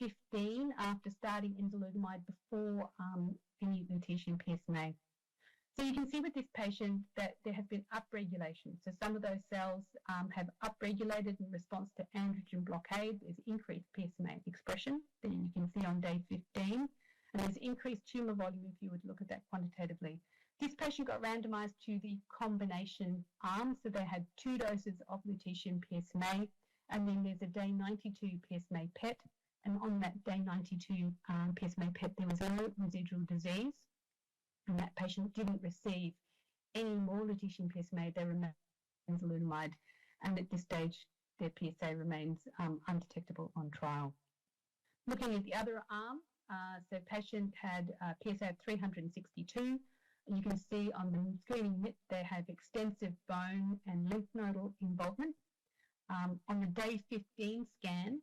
Speaker 2: 15 after starting enzalutamide before any lutetium PSMA. So you can see with this patient that there has been upregulation. So some of those cells have upregulated in response to androgen blockade. There's increased PSMA expression that you can see on day 15. And there's increased tumour volume if you would look at that quantitatively. This patient got randomised to the combination arm. So they had 2 doses of lutetium PSMA. And then there's a day 92 PSMA PET. And on that day 92 PSMA PET, there was no residual disease. And that patient didn't receive any more lutetium PSMA. They remained enzalutamide, and at this stage, their PSA remains undetectable on trial. Looking at the other arm, so patient had PSA of 362. And you can see on the screening MIT, they have extensive bone and lymph nodal involvement. On the day 15 scan,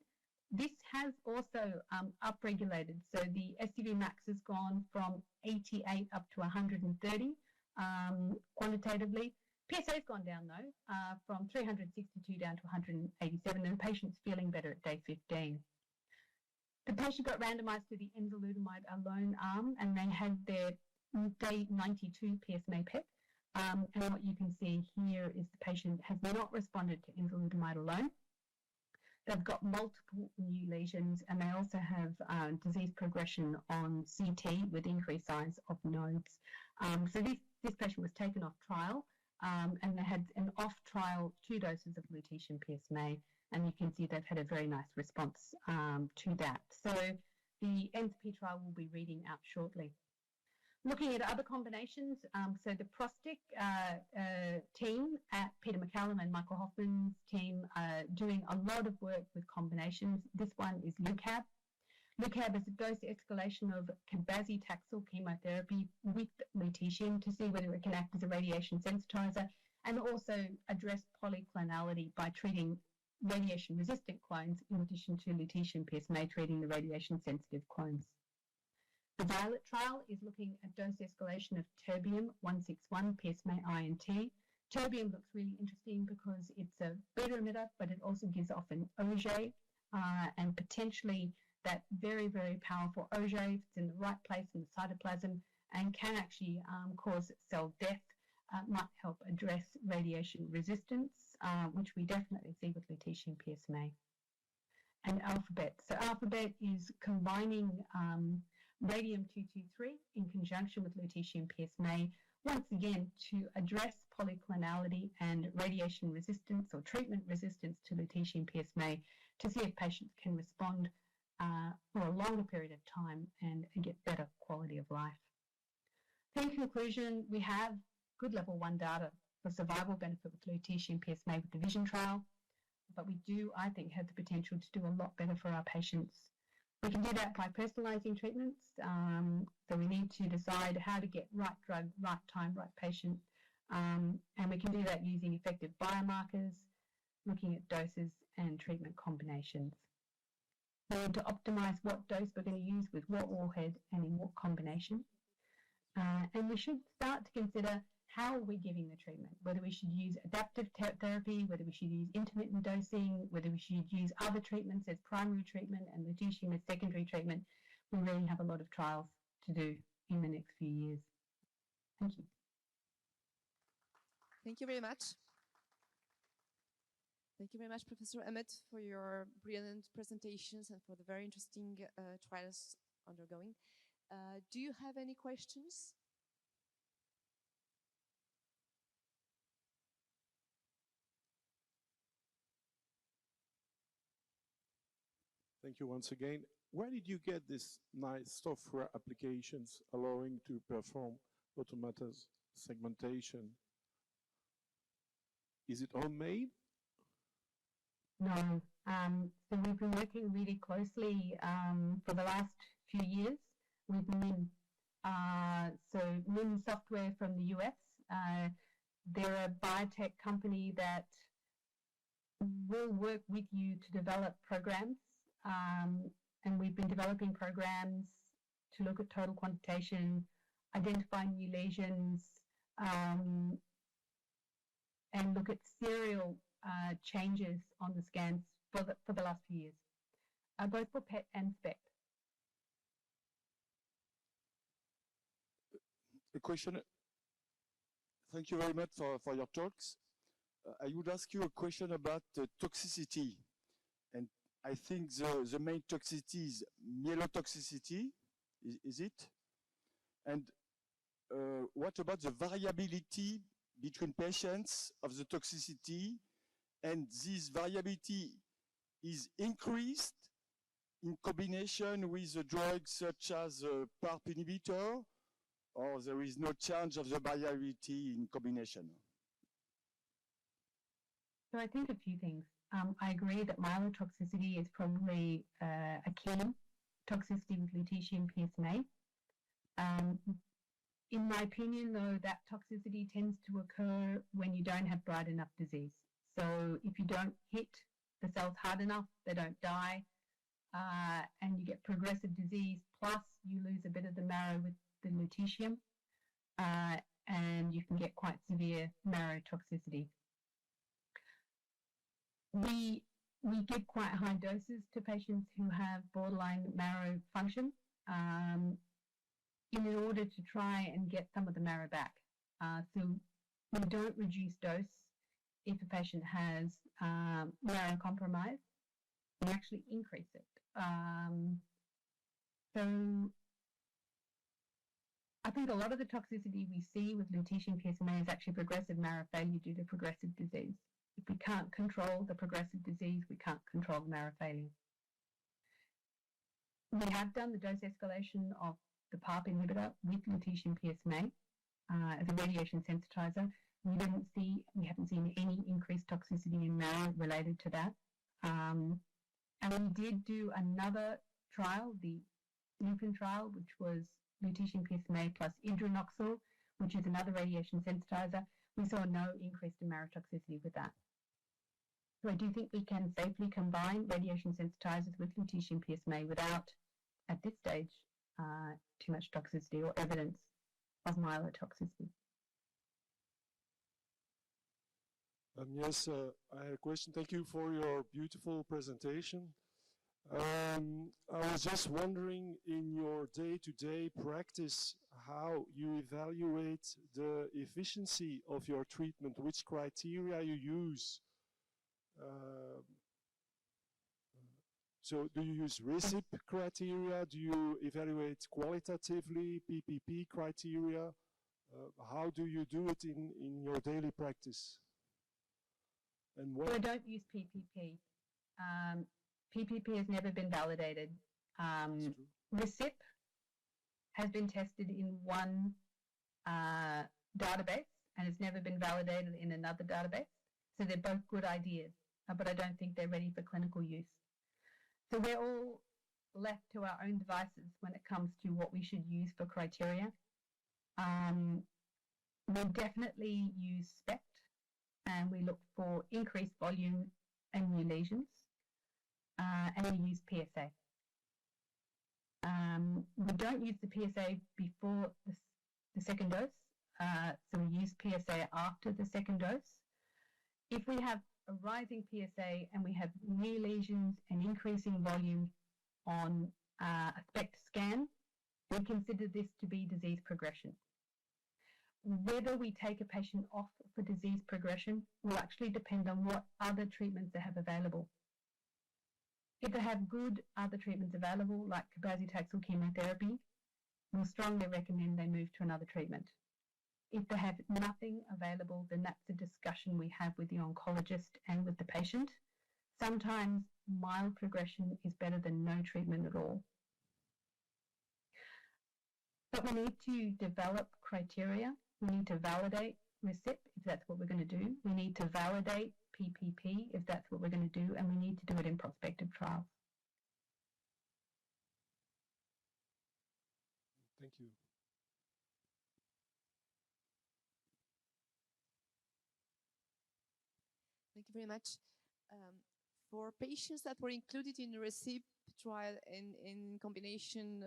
Speaker 2: this has also upregulated. So the SUV max has gone from 88 up to 130 quantitatively. PSA has gone down though, from 362 down to 187, and the patient's feeling better at day 15. The patient got randomized to the enzalutamide alone arm, and they had their day 92 PSMA PET. And what you can see here is the patient has not responded to enzalutamide alone. They've got multiple new lesions, and they also have disease progression on CT with increased size of nodes. So this patient was taken off trial, and they had an off-trial 2 doses of lutetium PSMA, and you can see they've had a very nice response to that. So the ENZA-P trial will be reading out shortly. Looking at other combinations, so the PROSTIC team at Peter McCallum and Michael Hoffman's team are doing a lot of work with combinations. This one is LUCAB. LUCAB is a dose escalation of cabazitaxel chemotherapy with lutetium to see whether it can act as a radiation sensitizer and also address polyclonality by treating radiation-resistant clones in addition to lutetium PSMA treating the radiation-sensitive clones. The VIOLET trial is looking at dose escalation of terbium-161 PSMA INT. Terbium looks really interesting because it's a beta emitter, but it also gives off an Auger, and potentially that very, very powerful Auger, if it's in the right place in the cytoplasm, and can actually cause cell death, might help address radiation resistance, which we definitely see with lutetium PSMA. And ALPHABET. So ALPHABET is combining radium-223 in conjunction with lutetium PSMA, once again to address polyclonality and radiation resistance or treatment resistance to lutetium PSMA to see if patients can respond for a longer period of time and get better quality of life. In conclusion, we have good level 1 data for survival benefit with lutetium PSMA with the VISION trial, but we do, I think, have the potential to do a lot better for our patients. We can do that by personalizing treatments. So we need to decide how to get right drug, right time, right patient. And we can do that using effective biomarkers, looking at doses and treatment combinations. We need to optimize what dose we're going to use with what warhead and in what combination. And we should start to consider how we're giving the treatment, whether we should use adaptive therapy, whether we should use intermittent dosing, whether we should use other treatments as primary treatment and lutetium as secondary treatment. We really have a lot of trials to do in the next few years. Thank you.
Speaker 3: Thank you very much. Thank you very much, Professor Emmett, for your brilliant presentations and for the very interesting trials undergoing. Do you have any questions?
Speaker 1: Thank you once again. Where did you get this nice software applications allowing to perform automated segmentation? Is it homemade?
Speaker 2: No. So we've been working really closely for the last few years with MIM. So MIM software from the US. They're a biotech company that will work with you to develop programs. And we've been developing programs to look at total quantitation, identify new lesions, and look at serial changes on the scans for the last few years, both for PET and SPECT.
Speaker 4: A question. Thank you very much for your talks. I would ask you a question about toxicity. And I think the main toxicity is myelotoxicity, is it? And what about the variability between patients of the toxicity, and this variability is increased in combination with a drug such as a PARP inhibitor, or there is no change of the variability in combination?
Speaker 2: So I think a few things. I agree that myelotoxicity is probably a key toxicity with lutetium PSMA. In my opinion, though, that toxicity tends to occur when you don't have bright enough disease. So if you don't hit the cells hard enough, they don't die, and you get progressive disease, plus you lose a bit of the marrow with the lutetium, and you can get quite severe marrow toxicity. We give quite high doses to patients who have borderline marrow function in order to try and get some of the marrow back. So we don't reduce dose if a patient has marrow compromise. We actually increase it. So I think a lot of the toxicity we see with lutetium PSMA is actually progressive marrow failure due to progressive disease. If we can't control the progressive disease, we can't control the marrow failure. We have done the dose escalation of the PARP inhibitor with lutetium PSMA as a radiation sensitizer. We haven't seen any increased toxicity in marrow related to that. And we did do another trial, the infant trial, which was lutetium PSMA plus idrinoxil, which is another radiation sensitizer. We saw no increase in marrow toxicity with that. So I do think we can safely combine radiation sensitizers with lutetium PSMA without, at this stage, too much toxicity or evidence of myelotoxicity.
Speaker 5: Yes, I had a question. Thank you for your beautiful presentation. I was just wondering, in your day-to-day practice, how you evaluate the efficiency of your treatment, which criteria you use. So do you use RECIP criteria? Do you evaluate qualitatively, PPP criteria? How do you do it in your daily practice? And what?
Speaker 2: So I don't use PPP. PPP has never been validated. RECIP has been tested in one database and has never been validated in another database. So they're both good ideas, but I don't think they're ready for clinical use. So we're all left to our own devices when it comes to what we should use for criteria. We definitely use SPECT, and we look for increased volume and new lesions, and we use PSA. We don't use the PSA before the second dose, so we use PSA after the second dose. If we have a rising PSA and we have new lesions and increasing volume on a SPECT scan, we consider this to be disease progression. Whether we take a patient off for disease progression will actually depend on what other treatments they have available. If they have good other treatments available, like cabazitaxel chemotherapy, we'll strongly recommend they move to another treatment. If they have nothing available, then that's a discussion we have with the oncologist and with the patient. Sometimes mild progression is better than no treatment at all. But we need to develop criteria. We need to validate RECIP if that's what we're going to do. We need to validate PPP if that's what we're going to do, and we need to do it in prospective trials.
Speaker 5: Thank you.
Speaker 3: Thank you very much. For patients that were included in the RECIP trial in combination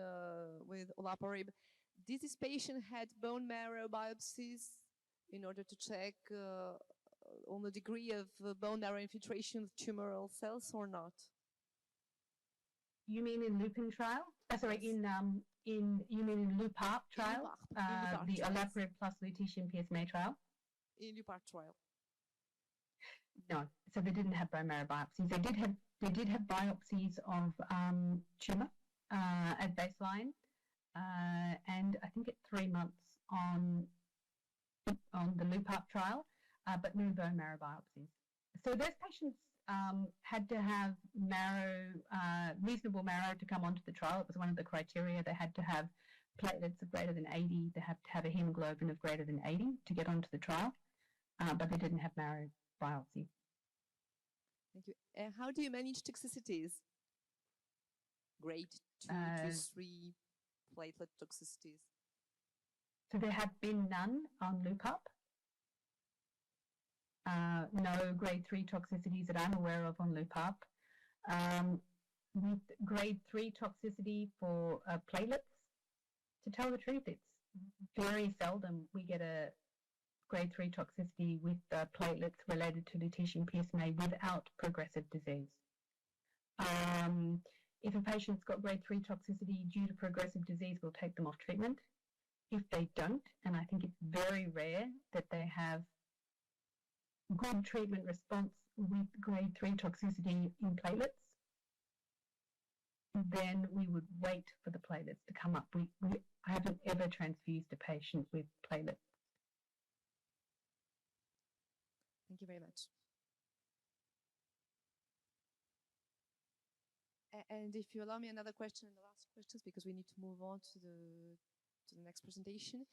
Speaker 3: with olaparib, did this patient had bone marrow biopsies in order to check on the degree of bone marrow infiltration of tumoral cells or not?
Speaker 2: You mean in Lupin trial? Sorry,
Speaker 3: Yes.
Speaker 2: you mean in LUPARP trial?
Speaker 3: LUPARP
Speaker 2: The
Speaker 3: trials.
Speaker 2: olaparib plus lutetium PSMA trial?
Speaker 3: In LUPARP trial.
Speaker 2: No, so they didn't have bone marrow biopsies. They did have biopsies of tumor at baseline, and I think at 3 months on the LUPARP trial, but no bone marrow biopsies. So those patients had to have marrow, reasonable marrow to come onto the trial. It was one of the criteria. They had to have platelets of greater than 80. They had to have a hemoglobin of greater than 80 to get onto the trial, but they didn't have marrow biopsy.
Speaker 3: Thank you. How do you manage toxicities? Grade 2 to 3 platelet toxicities.
Speaker 2: So there have been none on LUPARP. No grade 3 toxicities that I'm aware of on LUPARP. With grade 3 toxicity for platelets, to tell the truth, it's very seldom we get a grade 3 toxicity with platelets related to lutetium PSMA without progressive disease. If a patient's got grade 3 toxicity due to progressive disease, we'll take them off treatment. If they don't, and I think it's very rare that they have good treatment response with grade 3 toxicity in platelets, then we would wait for the platelets to come up. I haven't ever transfused a patient with platelets.
Speaker 3: Thank you very much. And if you allow me another question and the last questions, because we need to move on to the next presentation.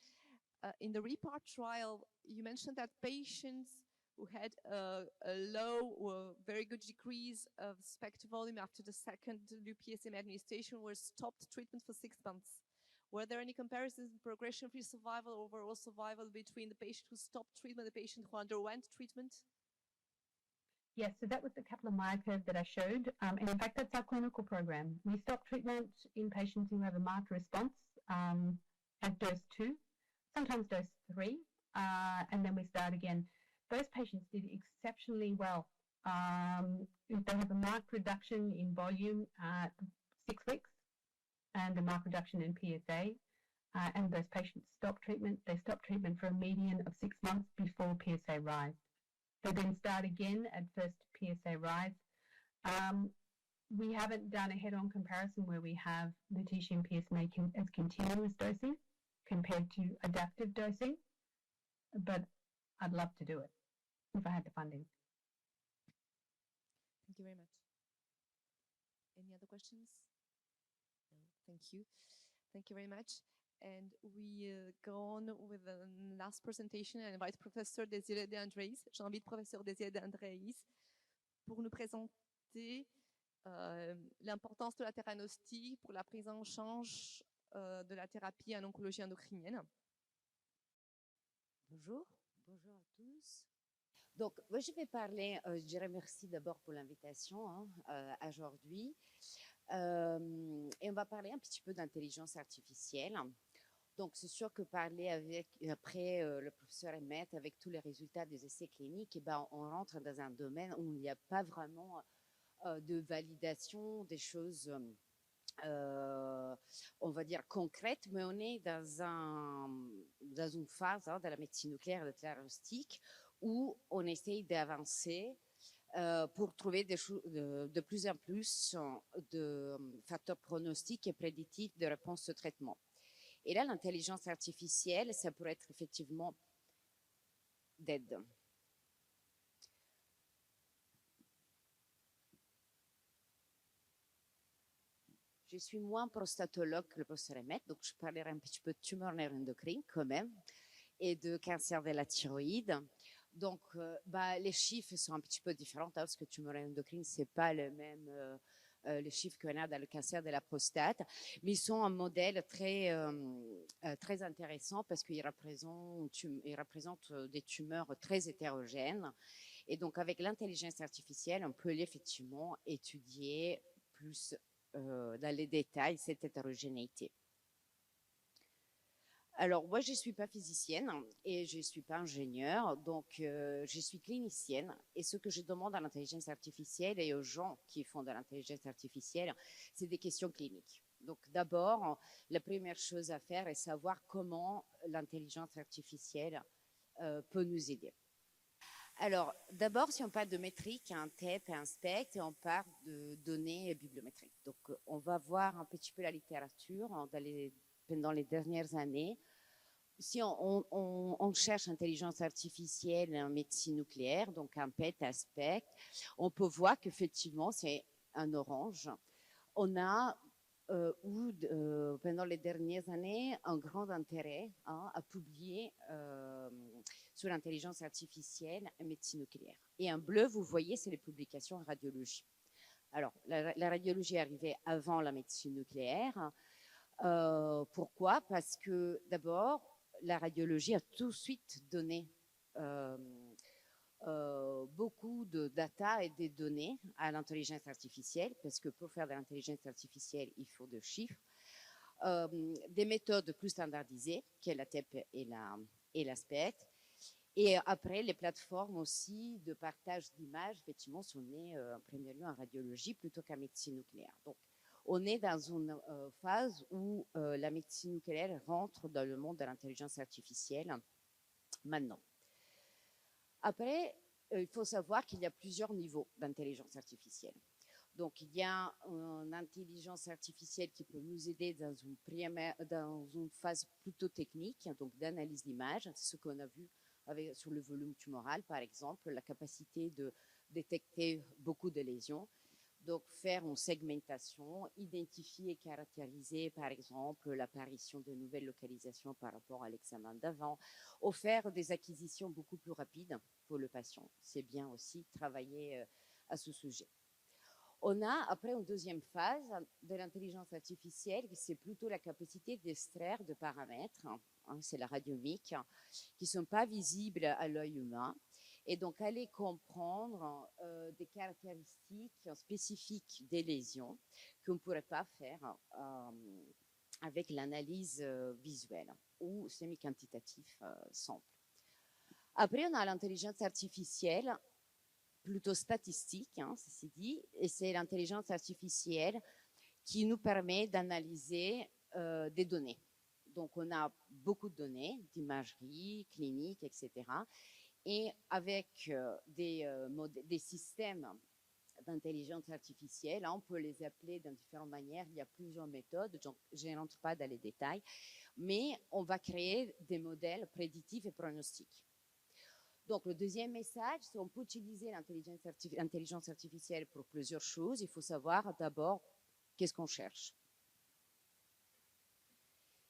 Speaker 3: In the REPART trial, you mentioned that patients who had a low or very good decrease of SPECT volume after the second PSMA administration were stopped treatment for 6 months. Were there any comparisons in progression-free survival or overall survival between the patient who stopped treatment and the patient who underwent treatment?
Speaker 2: Yes, so that was the Kaplan-Meier curve that I showed. And in fact, that's our clinical program. We stop treatment in patients who have a marked response at dose 2, sometimes dose 3, and then we start again. Those patients did exceptionally well. If they have a marked reduction in volume at 6 weeks and a marked reduction in PSA, and those patients stop treatment, they stop treatment for a median of 6 months before PSA rise. They then start again at first PSA rise. We haven't done a head-on comparison where we have lutetium PSMA as continuous dosing compared to adaptive dosing, but I'd love to do it if I had the funding.
Speaker 3: Thank you very much. Any other questions? No, thank you. Thank you very much. And we go on with the last presentation. I invite Professor Desirée de Andréis. J'invite Professeur Desirée de Andréis pour nous présenter l'importance de la théranostique pour la prise en charge de la thérapie en oncologie endocrinienne.
Speaker 6: Bonjour, bonjour à tous. Donc, moi, je vais parler, je dirais merci d'abord pour l'invitation aujourd'hui. Et on va parler un petit peu d'intelligence artificielle. Donc, c'est sûr que parler après le professeur Emmett, avec tous les résultats des essais cliniques, eh ben, on rentre dans un domaine où il n'y a pas vraiment de validation des choses, on va dire, concrètes, mais on est dans une phase de la médecine nucléaire de théranostique où on essaye d'avancer pour trouver de plus en plus de facteurs pronostiques et prédictifs de réponse au traitement. Et là, l'intelligence artificielle, ça pourrait être effectivement d'aide. Je suis moins prostatologue que le professeur Emmett, donc je parlerai un petit peu de tumeurs neuroendocrines quand même, et de cancer de la thyroïde. Donc, les chiffres sont un petit peu différents, parce que tumeurs endocrines, ce n'est pas le même les chiffres qu'on a dans le cancer de la prostate, mais ils sont un modèle très intéressant parce qu'ils représentent des tumeurs très hétérogènes. Et donc, avec l'intelligence artificielle, on peut effectivement étudier plus dans les détails cette hétérogénéité. Alors, moi, je ne suis pas physicienne et je ne suis pas ingénieure, donc je suis clinicienne. Et ce que je demande à l'intelligence artificielle et aux gens qui font de l'intelligence artificielle, c'est des questions cliniques. Donc, d'abord, la première chose à faire est savoir comment l'intelligence artificielle peut nous aider. Alors, d'abord, si on parle de métriques, un TEP et un SPECT, on parle de données bibliométriques. Donc, on va voir un petit peu la littérature pendant les dernières années. Si on cherche intelligence artificielle en médecine nucléaire, donc un PET, un SPECT, on peut voir qu'effectivement, c'est un orange. On a pendant les dernières années, un grand intérêt à publier sur l'intelligence artificielle en médecine nucléaire. Et en bleu, vous voyez, c'est les publications en radiologie. Alors, la radiologie est arrivée avant la médecine nucléaire. Pourquoi? Parce que d'abord, la radiologie a tout de suite donné beaucoup de data et des données à l'intelligence artificielle, parce que pour faire de l'intelligence artificielle, il faut des chiffres, des méthodes plus standardisées, qui est la TEP et la SPECT. Et après, les plateformes aussi de partage d'images, effectivement, sont nées en premier lieu en radiologie plutôt qu'en médecine nucléaire. Donc, on est dans une phase où la médecine nucléaire rentre dans le monde de l'intelligence artificielle maintenant. Après, il faut savoir qu'il y a plusieurs niveaux d'intelligence artificielle. Donc, il y a une intelligence artificielle qui peut nous aider dans une phase plutôt technique, donc d'analyse d'images. C'est ce qu'on a vu sur le volume tumoral, par exemple, la capacité de détecter beaucoup de lésions. Donc, faire une segmentation, identifier et caractériser, par exemple, l'apparition de nouvelles localisations par rapport à l'examen d'avant, ou faire des acquisitions beaucoup plus rapides pour le patient. C'est bien aussi travailler à ce sujet. On a après une deuxième phase de l'intelligence artificielle, c'est plutôt la capacité d'extraire des paramètres, c'est la radiomique, qui ne sont pas visibles à l'œil humain, et donc aller comprendre des caractéristiques spécifiques des lésions qu'on ne pourrait pas faire avec l'analyse visuelle ou semi-quantitatif simple. Après, on a l'intelligence artificielle plutôt statistique, ceci dit, et c'est l'intelligence artificielle qui nous permet d'analyser des données. Donc, on a beaucoup de données, d'imagerie, clinique, etc. Et avec des systèmes d'intelligence artificielle, on peut les appeler de différentes manières. Il y a plusieurs méthodes, donc je n'entre pas dans les détails, mais on va créer des modèles prédictifs et pronostiques. Donc, le deuxième message, c'est qu'on peut utiliser l'intelligence artificielle pour plusieurs choses. Il faut savoir d'abord qu'est-ce qu'on cherche.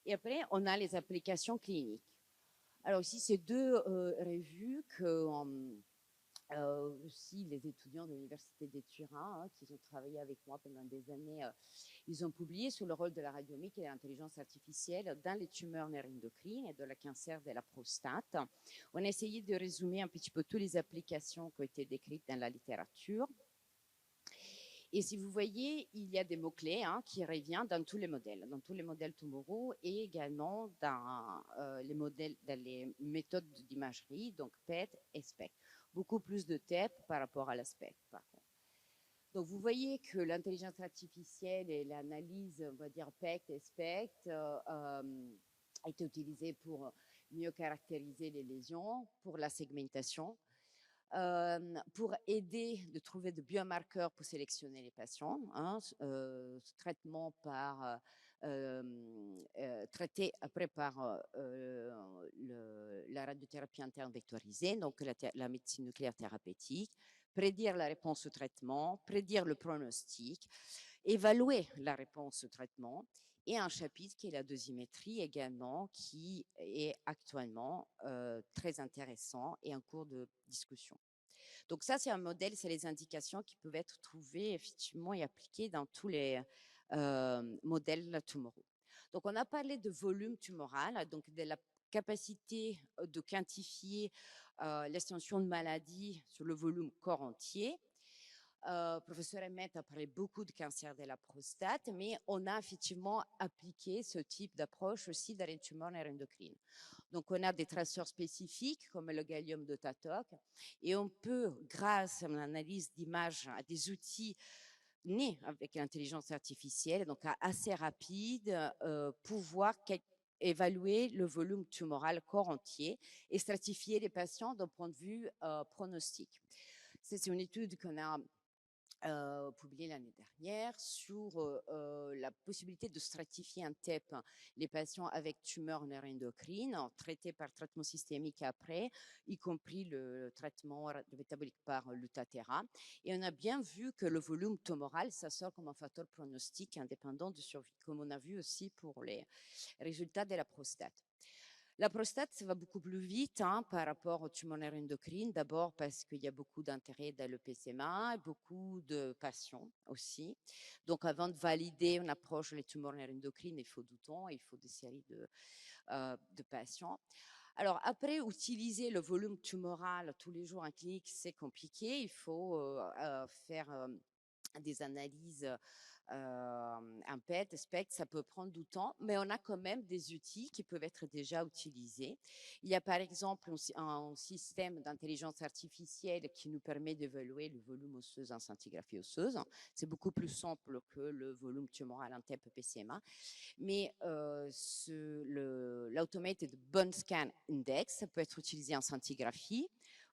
Speaker 6: Et après, on a les applications cliniques. Alors ici, c'est deux revues Aussi les étudiants de l'Université de Turin, qui ont travaillé avec moi pendant des années, ils ont publié sur le rôle de la radiomique et de l'intelligence artificielle dans les tumeurs neuroendocrines et dans le cancer de la prostate. On a essayé de résumer un petit peu toutes les applications qui ont été décrites dans la littérature. Et si vous voyez, il y a des mots-clés qui reviennent dans tous les modèles tumoraux et également dans les méthodes d'imagerie, donc PET et SPECT. Beaucoup plus de TEP par rapport à la SPECT, par contre. Donc vous voyez que l'intelligence artificielle et l'analyse, on va dire PET et SPECT, a été utilisée pour mieux caractériser les lésions, pour la segmentation, pour aider de trouver de biomarqueurs pour sélectionner les patients, traitement par traité après par la radiothérapie interne vectorisée, donc la médecine nucléaire thérapeutique, prédire la réponse au traitement, prédire le pronostic, évaluer la réponse au traitement, et un chapitre qui est la dosimétrie également, qui est actuellement très intéressant et en cours de discussion. Donc ça, c'est un modèle, c'est les indications qui peuvent être trouvées effectivement et appliquées dans tous les modèles tumoraux. Donc on a parlé de volume tumoral, donc de la capacité de quantifier l'extension de maladie sur le volume corps entier. Professeur Emmett a parlé beaucoup de cancer de la prostate, mais on a effectivement appliqué ce type d'approche aussi dans les tumeurs neuroendocrines. Donc, on a des traceurs spécifiques comme le gallium de Tatok et on peut, grâce à l'analyse d'images, à des outils nés avec l'intelligence artificielle, donc assez rapide, pouvoir évaluer le volume tumoral corps entier et stratifier les patients d'un point de vue pronostic. C'est une étude qu'on a publié l'année dernière sur la possibilité de stratifier en TEP les patients avec tumeurs neuroendocrines traités par traitement systémique après, y compris le traitement métabolique par l'Utathera. Et on a bien vu que le volume tumoral, ça sort comme un facteur pronostic indépendant de survie, comme on a vu aussi pour les résultats de la prostate. La prostate, ça va beaucoup plus vite par rapport aux tumeurs neuroendocrines. D'abord parce qu'il y a beaucoup d'intérêt dans le PCMA, beaucoup de patients aussi. Donc, avant de valider une approche sur les tumeurs neuroendocrines, il faut du temps, il faut des séries de patients. Alors, après, utiliser le volume tumoral tous les jours en clinique, c'est compliqué. Il faut faire des analyses un PET, SPECT, ça peut prendre du temps, mais on a quand même des outils qui peuvent être déjà utilisés. Il y a par exemple un système d'intelligence artificielle qui nous permet d'évaluer le volume osseux en scintigraphie osseuse. C'est beaucoup plus simple que le volume tumoral en TEP PCMA. Mais l'Automated Bone Scan Index, ça peut être utilisé en scintigraphie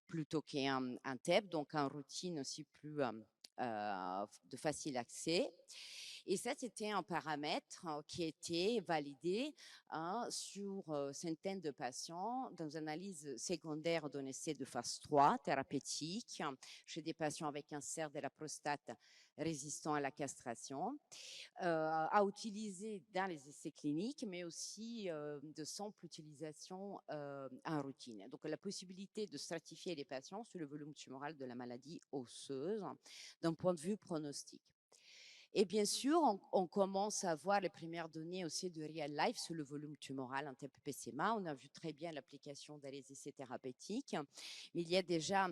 Speaker 6: plutôt qu'en TEP, donc en routine aussi plus de facile accès. Et ça, c'était un paramètre qui était validé sur centaines de patients dans une analyse secondaire d'un essai de phase 3 thérapeutique chez des patients avec cancer de la prostate résistant à la castration, à utiliser dans les essais cliniques, mais aussi de simple utilisation en routine. Donc, la possibilité de stratifier les patients sur le volume tumoral de la maladie osseuse d'un point de vue pronostic. Et bien sûr, on commence à voir les premières données aussi de real life sur le volume tumoral en TEP-PCMA. On a vu très bien l'application dans les essais thérapeutiques, mais il y a déjà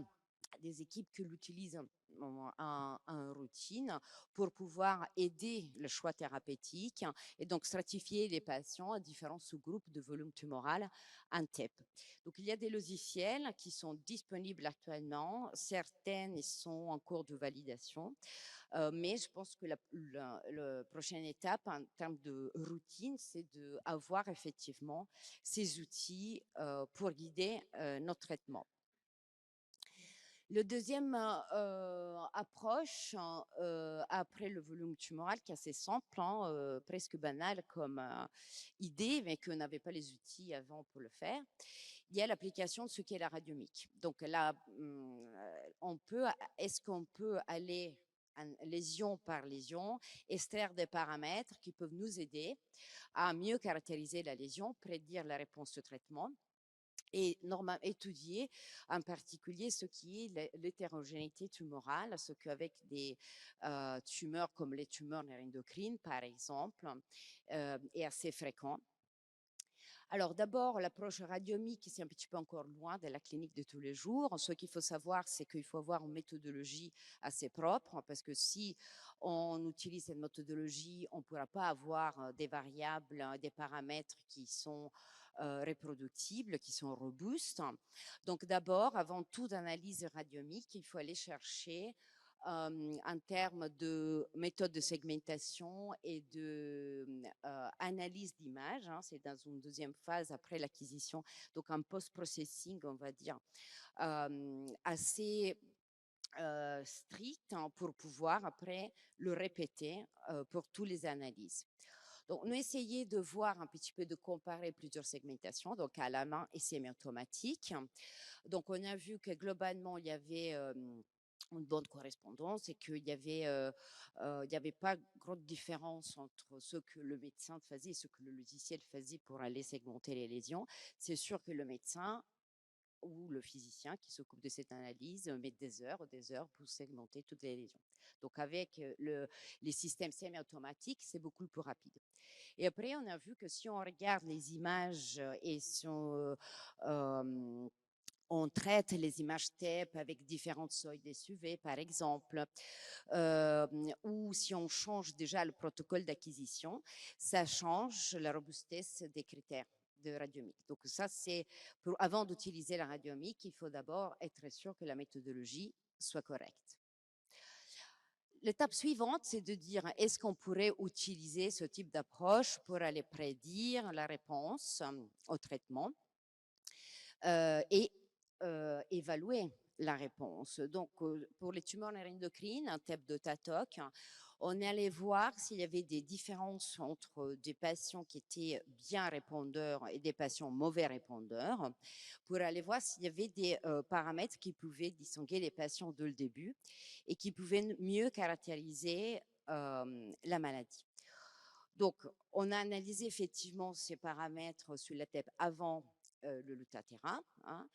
Speaker 6: des équipes qui l'utilisent en routine pour pouvoir aider le choix thérapeutique et donc stratifier les patients à différents sous-groupes de volume tumoral en TEP. Donc, il y a des logiciels qui sont disponibles actuellement. Certaines sont en cours de validation. Mais je pense que la prochaine étape en termes de routine, c'est d'avoir effectivement ces outils pour guider notre traitement. Le deuxième approche après le volume tumoral, qui est assez simple, presque banal comme idée, mais qu'on n'avait pas les outils avant pour le faire, il y a l'application de ce qu'est la radiomique. Donc là, est-ce qu'on peut aller lésion par lésion, extraire des paramètres qui peuvent nous aider à mieux caractériser la lésion, prédire la réponse au traitement et étudier en particulier ce qui est l'hétérogénéité tumorale, ce qu'avec des tumeurs comme les tumeurs neuroendocrines, par exemple, est assez fréquent. Alors d'abord, l'approche radiomique, c'est un petit peu encore loin de la clinique de tous les jours. Ce qu'il faut savoir, c'est qu'il faut avoir une méthodologie assez propre, parce que si on utilise cette méthodologie, on ne pourra pas avoir des variables, des paramètres qui sont reproductibles, qui sont robustes. Donc d'abord, avant toute analyse radiomique, il faut aller chercher en termes de méthode de segmentation et de analyse d'images. Hein, c'est dans une deuxième phase après l'acquisition, donc un post-processing, on va dire, assez strict, hein, pour pouvoir après le répéter pour toutes les analyses. Donc, on a essayé de voir un petit peu, de comparer plusieurs segmentations, donc à la main et semi-automatique. Donc, on a vu que globalement, il y avait une bonne correspondance et qu'il n'y avait pas grande différence entre ce que le médecin faisait et ce que le logiciel faisait pour aller segmenter les lésions. C'est sûr que le médecin ou le physicien qui s'occupe de cette analyse met des heures pour segmenter toutes les lésions. Donc, avec les systèmes semi-automatiques, c'est beaucoup plus rapide. Et après, on a vu que si on regarde les images et on traite les images TEP avec différentes seuils des SUV, par exemple, ou si on change déjà le protocole d'acquisition, ça change la robustesse des critères de radiomique. Donc ça, c'est avant d'utiliser la radiomique, il faut d'abord être sûr que la méthodologie soit correcte. L'étape suivante, c'est de dire, est-ce qu'on pourrait utiliser ce type d'approche pour aller prédire la réponse au traitement et évaluer la réponse. Donc, pour les tumeurs neuroendocrines, un type de TATOC, on est allé voir s'il y avait des différences entre des patients qui étaient bien répondeurs et des patients mauvais répondeurs, pour aller voir s'il y avait des paramètres qui pouvaient distinguer les patients dès le début et qui pouvaient mieux caractériser la maladie. Donc, on a analysé effectivement ces paramètres sur la TEP avant le lutatéra, hein,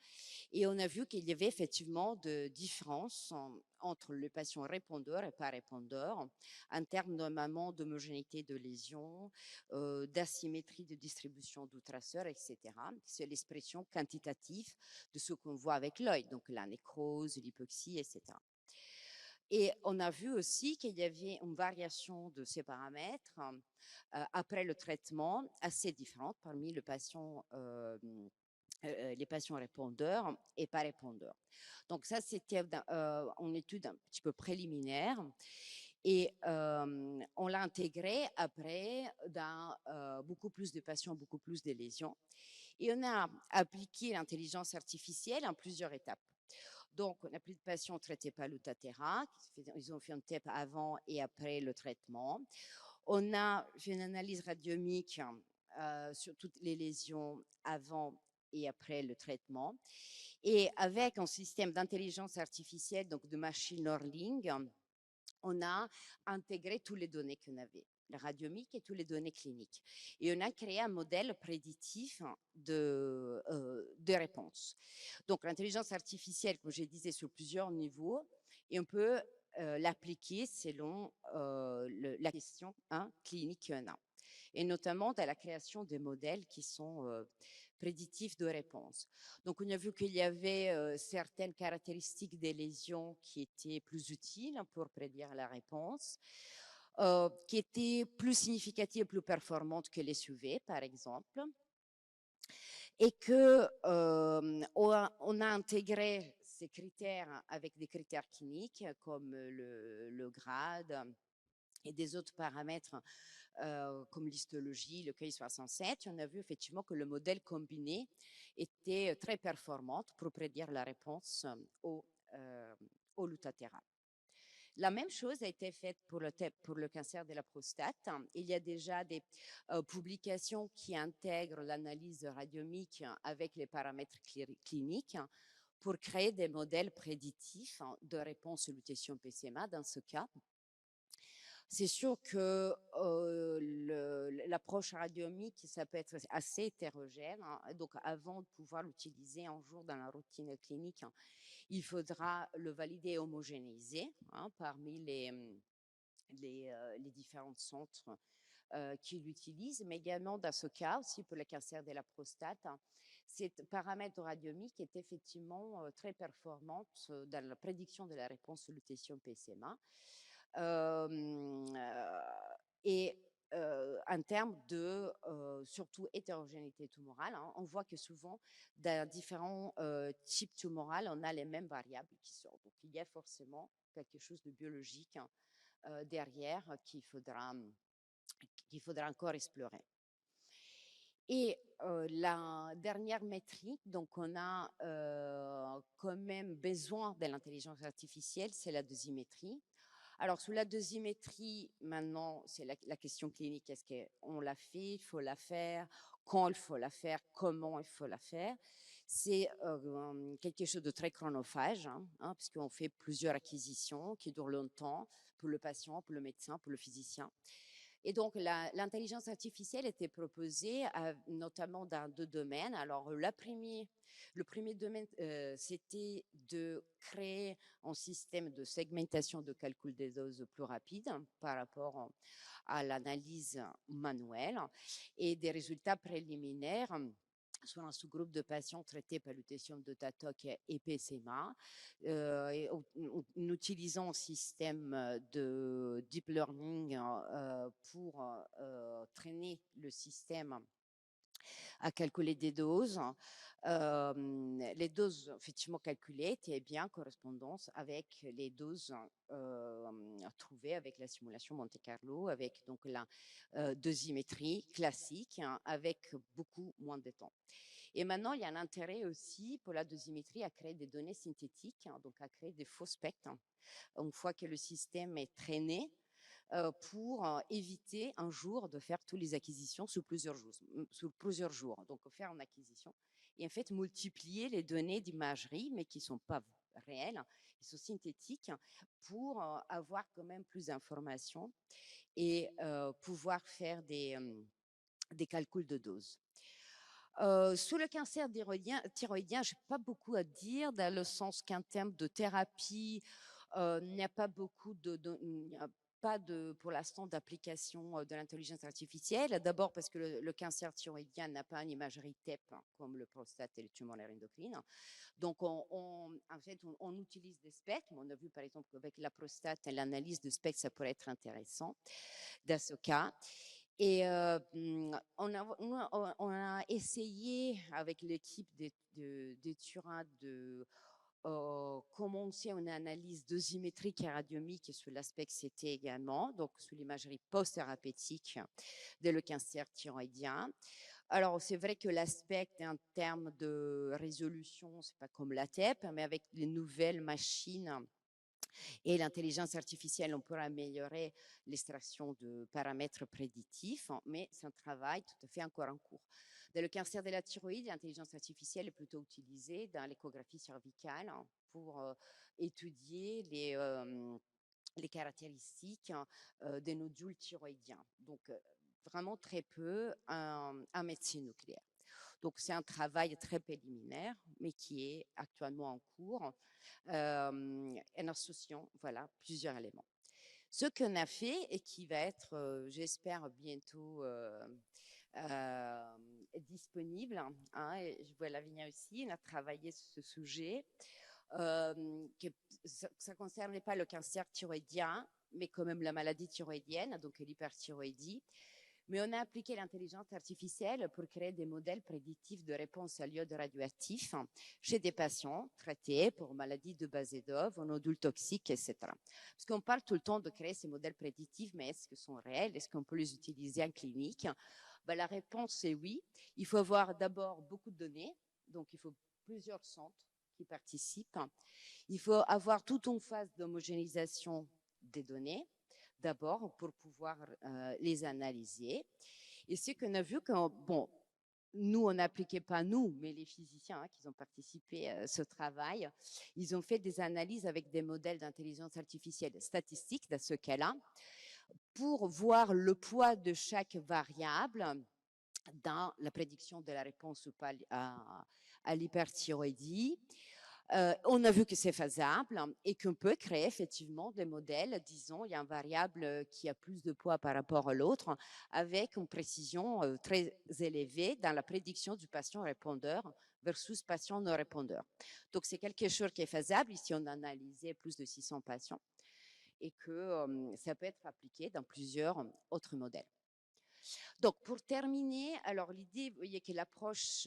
Speaker 6: et on a vu qu'il y avait effectivement de différences entre les patients répondeurs et pas répondeurs en termes normalement d'homogénéité de lésions, d'asymétrie de distribution du traceur, etc. C'est l'expression quantitative de ce qu'on voit avec l'œil, donc la nécrose, l'hypoxie, etc. Et on a vu aussi qu'il y avait une variation de ces paramètres après le traitement assez différente parmi les patients répondeurs et pas répondeurs. Donc ça, c'était une étude un petit peu préliminaire et on l'a intégré après dans beaucoup plus de patients, beaucoup plus de lésions. Et on a appliqué l'intelligence artificielle en plusieurs étapes. Donc, on a plus de patients traités par l'Utaterra, ils ont fait un TEP avant et après le traitement. On a fait une analyse radiomique sur toutes les lésions avant et après le traitement. Et avec un système d'intelligence artificielle, donc de machine learning, on a intégré toutes les données qu'on avait, la radiomique et toutes les données cliniques. Et on a créé un modèle prédictif de réponse. Donc, l'intelligence artificielle, comme je disais, sur plusieurs niveaux, et on peut l'appliquer selon la question clinique qu'on a. Et notamment dans la création des modèles qui sont prédictifs de réponse. Donc, on a vu qu'il y avait certaines caractéristiques des lésions qui étaient plus utiles pour prédire la réponse, qui étaient plus significatives et plus performantes que les SUV, par exemple, et que on a intégré ces critères avec des critères cliniques comme le grade et des autres paramètres comme l'histologie, le KI67, on a vu effectivement que le modèle combiné était très performant pour prédire la réponse au lutatéra. La même chose a été faite pour le cancer de la prostate. Il y a déjà des publications qui intègrent l'analyse radiomique avec les paramètres cliniques pour créer des modèles prédictifs de réponse aux lutétions PCMA dans ce cas. C'est sûr que l'approche radiomique, ça peut être assez hétérogène. Hein. Donc, avant de pouvoir l'utiliser un jour dans la routine clinique, hein, il faudra le valider et homogénéiser hein, parmi les différents centres qui l'utilisent, mais également dans ce cas aussi pour le cancer de la prostate, hein, cette paramètre radiomique est effectivement très performante dans la prédiction de la réponse sur lutétion PSMA. Et en termes de surtout hétérogénéité tumorale, hein, on voit que souvent dans différents types tumorales, on a les mêmes variables qui sortent. Donc il y a forcément quelque chose de biologique hein, derrière qu'il faudra encore explorer. Et la dernière métrique, donc on a quand même besoin de l'intelligence artificielle, c'est la dosimétrie. Alors, sous la dosimétrie, maintenant, c'est la question clinique. Est-ce qu'on l'a fait, il faut la faire, quand il faut la faire, comment il faut la faire. C'est quelque chose de très chronophage, hein, puisqu'on fait plusieurs acquisitions qui durent longtemps pour le patient, pour le médecin, pour le physicien. Et donc, l'intelligence artificielle était proposée notamment dans 2 domaines. Alors, le premier domaine, c'était de créer un système de segmentation de calcul des doses plus rapide par rapport à l'analyse manuelle et des résultats préliminaires sur un sous-groupe de patients traités par lutétion de TATOC et PSMA, en utilisant un système de deep learning pour traîner le système à calculer des doses. Les doses effectivement calculées étaient bien en correspondance avec les doses trouvées avec la simulation Monte Carlo, avec donc la dosimétrie classique, hein, avec beaucoup moins de temps. Et maintenant, il y a un intérêt aussi pour la dosimétrie à créer des données synthétiques, hein, donc à créer des faux spectres, hein, une fois que le système est traîné, pour éviter un jour de faire toutes les acquisitions sur plusieurs jours. Donc, faire une acquisition et en fait multiplier les données d'imagerie, mais qui ne sont pas réelles, qui sont synthétiques, pour avoir quand même plus d'informations et pouvoir faire des calculs de doses. Sur le cancer thyroïdien, je n'ai pas beaucoup à dire, dans le sens qu'en termes de thérapie, il n'y a pas beaucoup pour l'instant d'application de l'intelligence artificielle. D'abord parce que le cancer thyroïdien n'a pas une imagerie TEP hein, comme le prostate et le tumeur endocrine. Donc, en fait, on utilise des spectres. On a vu par exemple qu'avec la prostate, l'analyse de spectres, ça pourrait être intéressant dans ce cas. Et on a essayé avec l'équipe de Turin de commencer une analyse dosimétrique et radiomique sur l'aspect CT également, donc sur l'imagerie post-thérapeutique de le cancer thyroïdien. Alors, c'est vrai que l'aspect en termes de résolution, c'est pas comme la TEP, mais avec les nouvelles machines et l'intelligence artificielle, on pourra améliorer l'extraction de paramètres prédictifs, mais c'est un travail tout à fait encore en cours. Dans le cancer de la thyroïde, l'intelligence artificielle est plutôt utilisée dans l'échographie cervicale pour étudier les caractéristiques des nodules thyroïdiens. Donc, vraiment très peu en médecine nucléaire. Donc, c'est un travail très préliminaire, mais qui est actuellement en cours, en associant voilà, plusieurs éléments. Ce qu'on a fait et qui va être, j'espère, bientôt disponible, hein, et je vois Lavinia aussi, on a travaillé sur ce sujet, que ça ne concernait pas le cancer thyroïdien, mais quand même la maladie thyroïdienne, donc l'hyperthyroïdie. Mais on a appliqué l'intelligence artificielle pour créer des modèles prédictifs de réponse à l'iode radioactif chez des patients traités pour maladies de Basedov, nodules toxiques, etc. Parce qu'on parle tout le temps de créer ces modèles prédictifs, mais est-ce qu'ils sont réels? Est-ce qu'on peut les utiliser en clinique? Ben, la réponse est oui. Il faut avoir d'abord beaucoup de données, donc il faut plusieurs centres qui participent. Il faut avoir toute une phase d'homogénéisation des données, d'abord pour pouvoir les analyser. Et ce qu'on a vu, bon, nous, on n'appliquait pas nous, mais les physiciens qui ont participé à ce travail, ils ont fait des analyses avec des modèles d'intelligence artificielle statistique dans ce cas-là, pour voir le poids de chaque variable dans la prédiction de la réponse ou pas à l'hyperthyroïdie. On a vu que c'est faisable et qu'on peut créer effectivement des modèles, disons, il y a une variable qui a plus de poids par rapport à l'autre, avec une précision très élevée dans la prédiction du patient répondeur versus patient non répondeur. Donc, c'est quelque chose qui est faisable. Ici, on a analysé plus de 600 patients et que ça peut être appliqué dans plusieurs autres modèles. Donc, pour terminer, alors l'idée, vous voyez que l'approche,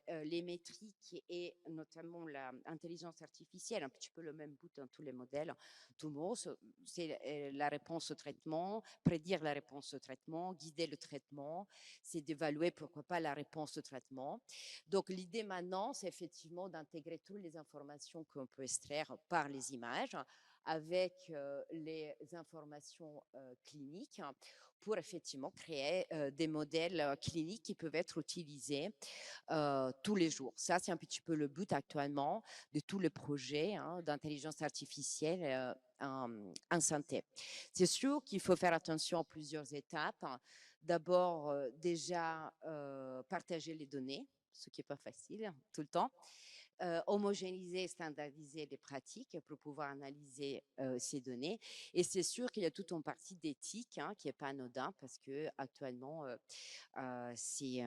Speaker 6: les métriques et notamment l'intelligence artificielle, un petit peu le même bout dans tous les modèles, tout le monde, c'est la réponse au traitement, prédire la réponse au traitement, guider le traitement, c'est d'évaluer pourquoi pas la réponse au traitement. Donc, l'idée maintenant, c'est effectivement d'intégrer toutes les informations qu'on peut extraire par les images avec les informations cliniques pour effectivement créer des modèles cliniques qui peuvent être utilisés tous les jours. Ça, c'est un petit peu le but actuellement de tous les projets d'intelligence artificielle en santé. C'est sûr qu'il faut faire attention à plusieurs étapes. D'abord, déjà, partager les données, ce qui n'est pas facile tout le temps. Homogénéiser, standardiser les pratiques pour pouvoir analyser ces données. Et c'est sûr qu'il y a toute une partie d'éthique qui n'est pas anodin parce que actuellement c'est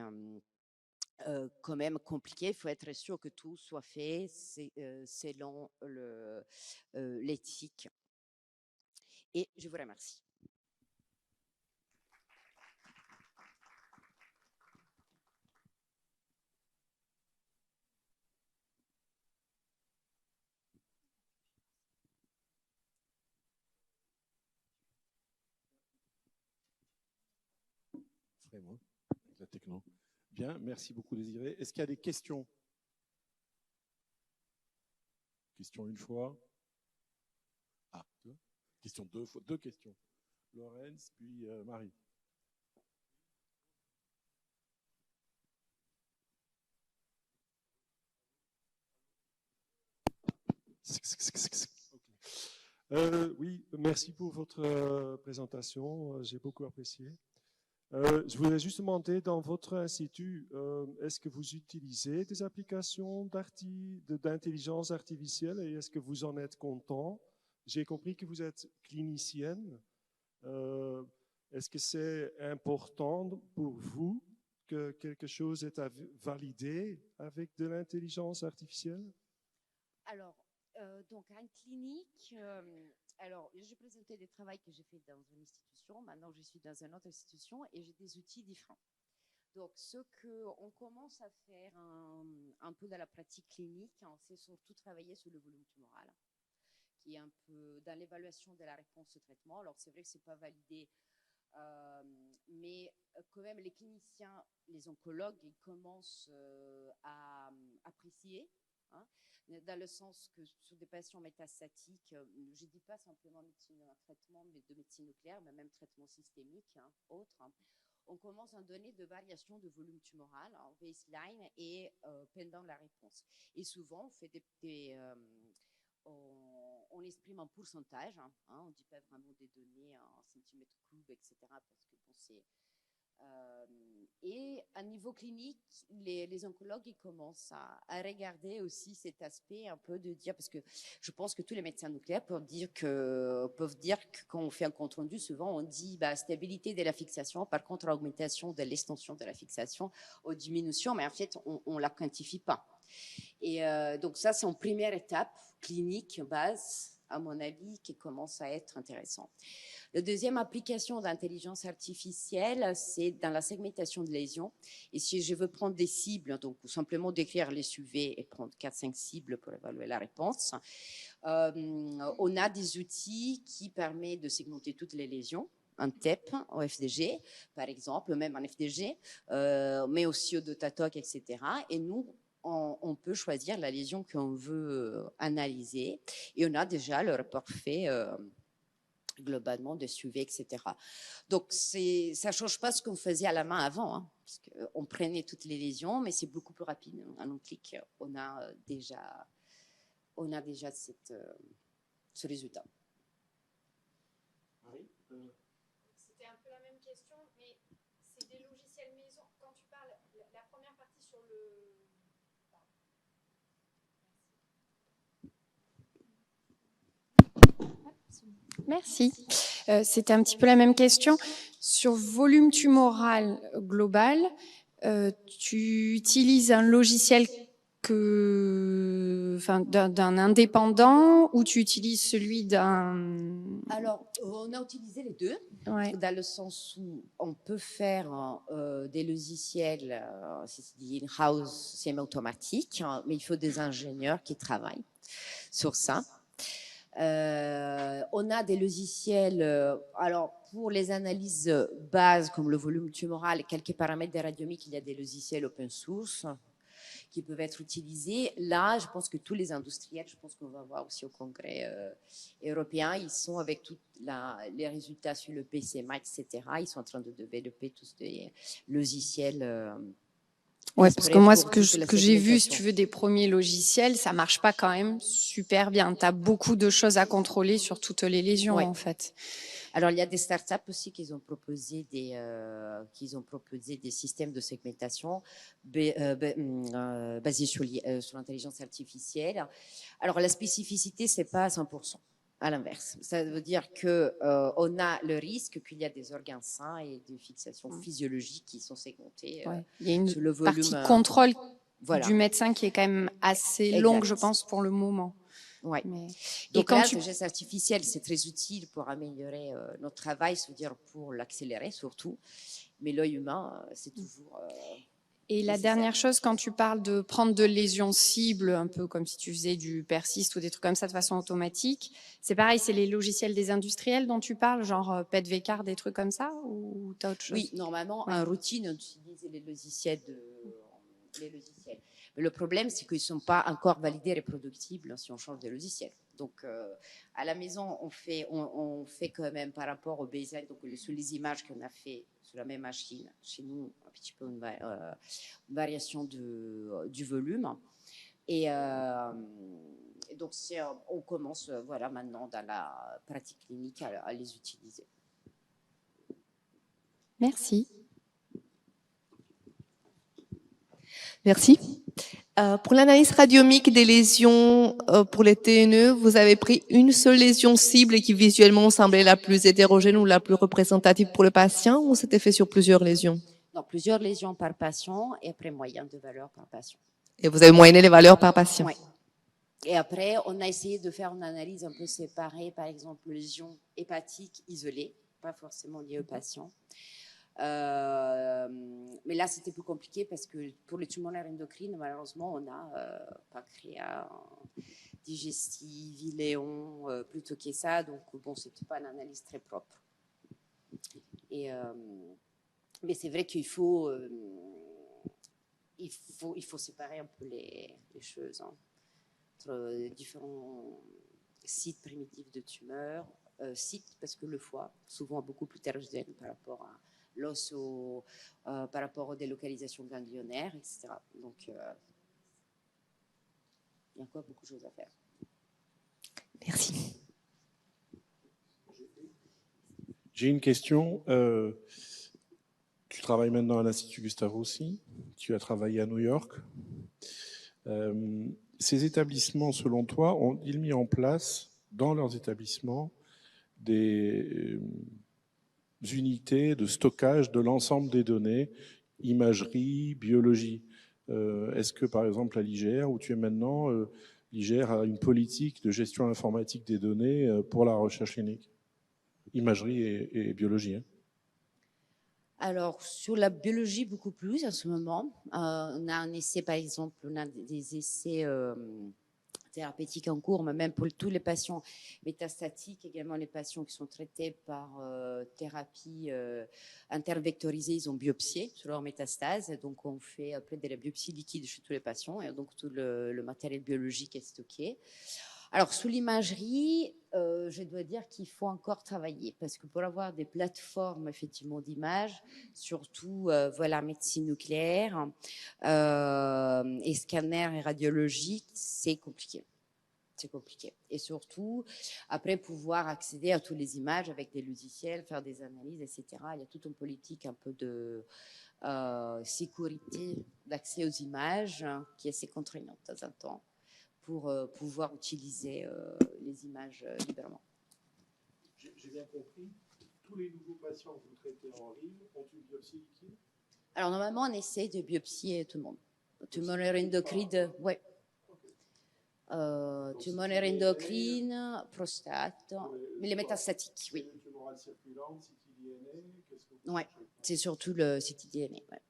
Speaker 6: quand même compliqué. Il faut être sûr que tout soit fait selon l'éthique. Et je vous remercie.
Speaker 1: Vraiment, avec la techno. Bien, merci beaucoup Désiré. Est-ce qu'il y a des questions? Question une fois. Ah, deux. Question deux fois. Deux questions. Laurence, puis Marie.
Speaker 5: Oui, merci pour votre présentation. J'ai beaucoup apprécié. Je voulais juste demander, dans votre institut, est-ce que vous utilisez des applications d'intelligence artificielle et est-ce que vous en êtes content? J'ai compris que vous êtes clinicienne. Est-ce que c'est important pour vous que quelque chose est validé avec de l'intelligence artificielle?
Speaker 6: Alors, donc en clinique, alors j'ai présenté des travaux que j'ai fait dans une institution, maintenant je suis dans une autre institution et j'ai des outils différents. Donc ce qu'on commence à faire un peu dans la pratique clinique, c'est surtout travailler sur le volume tumoral, qui est un peu dans l'évaluation de la réponse au traitement. Alors c'est vrai que c'est pas validé, mais quand même les cliniciens, les oncologues, ils commencent à apprécier. Dans le sens que sur des patients métastatiques, je ne dis pas simplement médecine traitement, mais de médecine nucléaire, mais même traitement systémique, autre, on commence à donner de variations de volume tumoral en baseline et pendant la réponse. Et souvent, on fait on exprime en pourcentage, on ne dit pas vraiment des données en centimètres cubes, etc., parce que bon, c'est... et à niveau clinique, les oncologues ils commencent à regarder aussi cet aspect un peu de dire, parce que je pense que tous les médecins nucléaires peuvent dire que quand on fait un compte rendu, souvent on dit stabilité de la fixation, par contre augmentation de l'extension de la fixation ou diminution, mais en fait on la quantifie pas. Et donc ça c'est une première étape clinique base, à mon avis, qui commence à être intéressant. La deuxième application d'intelligence artificielle, c'est dans la segmentation de lésions. Et si je veux prendre des cibles, donc simplement décrire les SUV et prendre 4-5 cibles pour évaluer la réponse, on a des outils qui permettent de segmenter toutes les lésions, en TEP, en FDG, par exemple, même en FDG, mais aussi au Dotatoc, etc. Et nous, on peut choisir la lésion qu'on veut analyser. Et on a déjà le rapport fait globalement de suivi, etc. Donc, ça ne change pas ce qu'on faisait à la main avant, parce qu'on prenait toutes les lésions, mais c'est beaucoup plus rapide. En un clic, on a déjà ce résultat.
Speaker 1: Marie,
Speaker 7: peu la même question, mais c'est des logiciels maison. Quand tu parles, la première partie sur le...
Speaker 8: Merci. C'était un petit peu la même question. Sur volume tumoral global, tu utilises un logiciel d'un indépendant ou tu utilises celui d'un...
Speaker 6: Alors, on a utilisé les deux,
Speaker 8: Ouais.
Speaker 6: dans le sens où on peut faire des logiciels, c'est dit in-house, semi-automatiques, mais il faut des ingénieurs qui travaillent sur ça. On a des logiciels, alors pour les analyses bases comme le volume tumoral et quelques paramètres des radiomiques, il y a des logiciels open source qui peuvent être utilisés. Là, je pense que tous les industriels, je pense qu'on va voir aussi au Congrès européen, ils sont avec tous les résultats sur le PCMA, etc. Ils sont en train de développer tous des logiciels.
Speaker 8: Ouais, parce que moi, ce que j'ai vu, si tu veux, des premiers logiciels, ça marche pas quand même super bien. Tu as beaucoup de choses à contrôler sur toutes les lésions, en fait.
Speaker 6: Alors, il y a des startups aussi qui ont proposé des systèmes de segmentation basés sur l'intelligence artificielle. Alors, la spécificité, c'est pas à 100%. À l'inverse, ça veut dire qu'on a le risque qu'il y a des organes sains et des fixations physiologiques qui sont segmentées.
Speaker 8: Il y a une
Speaker 6: sur le volume,
Speaker 8: partie contrôle du médecin qui est quand même assez longue, je pense, pour le moment.
Speaker 6: Ouais.
Speaker 8: Mais...
Speaker 6: Donc l'intelligence artificielle, c'est très utile pour améliorer notre travail, c'est-à-dire pour l'accélérer surtout. Mais l'œil humain, c'est toujours...
Speaker 8: Et la dernière chose, quand tu parles de prendre de lésions cibles, un peu comme si tu faisais du persiste ou des trucs comme ça de façon automatique, c'est pareil, c'est les logiciels des industriels dont tu parles, genre PET-VCAR, des trucs comme ça, ou tu as autre chose?
Speaker 6: Oui, normalement, en routine, on utilise les logiciels. Mais le problème, c'est qu'ils ne sont pas encore validés et reproductibles si on change de logiciel. Donc, à la maison, on fait quand même par rapport au baseline, donc sur les images qu'on a fait sur la même machine, chez nous, un petit peu une variation du volume. Et donc, on commence maintenant dans la pratique clinique à les utiliser.
Speaker 8: Merci.
Speaker 9: Merci. Pour l'analyse radiomique des lésions pour les TNE, vous avez pris une seule lésion cible et qui visuellement semblait la plus hétérogène ou la plus représentative pour le patient, ou c'était fait sur plusieurs lésions?
Speaker 6: Non, plusieurs lésions par patient et après moyenne de valeur par patient.
Speaker 9: Et vous avez moyenné les valeurs par patient?
Speaker 6: Oui. Et après, on a essayé de faire une analyse un peu séparée, par exemple, lésions hépatiques isolées, pas forcément liées au patient. Mais là, c'était plus compliqué parce que pour les tumeurs endocrines, malheureusement, on a pancréas, digestive, iléon, plutôt que ça. Donc, bon, c'était pas une analyse très propre. Mais c'est vrai qu'il faut séparer un peu les choses entre différents sites primitifs de tumeurs, sites parce que le foie, souvent beaucoup plus hétérogène par rapport à l'os, par rapport aux délocalisations ganglionnaires, etc. Donc, il y a encore beaucoup de choses à faire.
Speaker 9: Merci.
Speaker 1: J'ai une question. Tu travailles maintenant à l'Institut Gustave Roussy. Tu as travaillé à New York. Ces établissements, selon toi, ont-ils mis en place dans leurs établissements des unités de stockage de l'ensemble des données, imagerie, biologie? Est-ce que, par exemple, à l'IGR, où tu es maintenant, l'IGR a une politique de gestion informatique des données pour la recherche clinique, imagerie et biologie, hein?
Speaker 6: Alors, sur la biologie, beaucoup plus en ce moment. On a un essai, par exemple, on a des essais thérapeutiques en cours, mais même pour tous les patients métastatiques, également les patients qui sont traités par thérapie interne vectorisée, ils ont biopsié sur leur métastase. Donc, on fait après de la biopsie liquide chez tous les patients et donc tout le matériel biologique est stocké. Alors, sous l'imagerie, je dois dire qu'il faut encore travailler parce que pour avoir des plateformes effectivement d'images, surtout médecine nucléaire et scanner et radiologique, c'est compliqué. c'est compliqué. Et surtout, après, pouvoir accéder à toutes les images avec des logiciels, faire des analyses, etc. Il y a toute une politique un peu de sécurité d'accès aux images qui est assez contraignante de temps en temps pour pouvoir utiliser les images librement.
Speaker 1: J'ai bien compris. Tous les nouveaux patients que vous traitez en RIV ont une biopsie liquide?
Speaker 6: Alors, normalement, on essaie de biopsier tout le monde. Tumeur endocrine, oui. Tumeur endocrine, prostate, mais les métastatiques, oui.
Speaker 1: Le tumoral circulant, ctDNA, qu'est-ce que vous
Speaker 6: Oui, c'est surtout le ctDNA, ouais.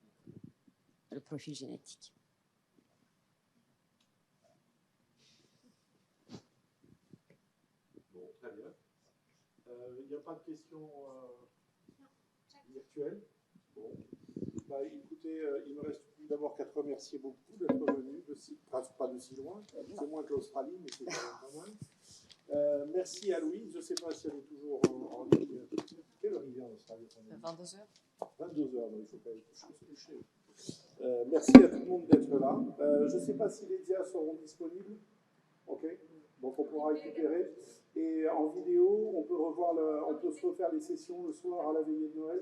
Speaker 6: Le profil génétique.
Speaker 1: Bon, très bien. Il n'y a pas de questions virtuelles? Bon. Bah, écoutez, il me reste plus d'abord qu'à te remercier beaucoup d'être venu, pas de si loin, c'est moins que l'Australie, mais c'est quand même pas mal. Merci à Louise, je ne sais pas si elle est toujours en ligne. Quelle heure il est en Australie?
Speaker 6: 22h.
Speaker 1: 22h, il ne faut pas se coucher. Merci à tout le monde d'être là. Je ne sais pas si les dias seront disponibles. Ok, donc on pourra récupérer. Et en vidéo, on peut se refaire les sessions le soir à la veillée de Noël.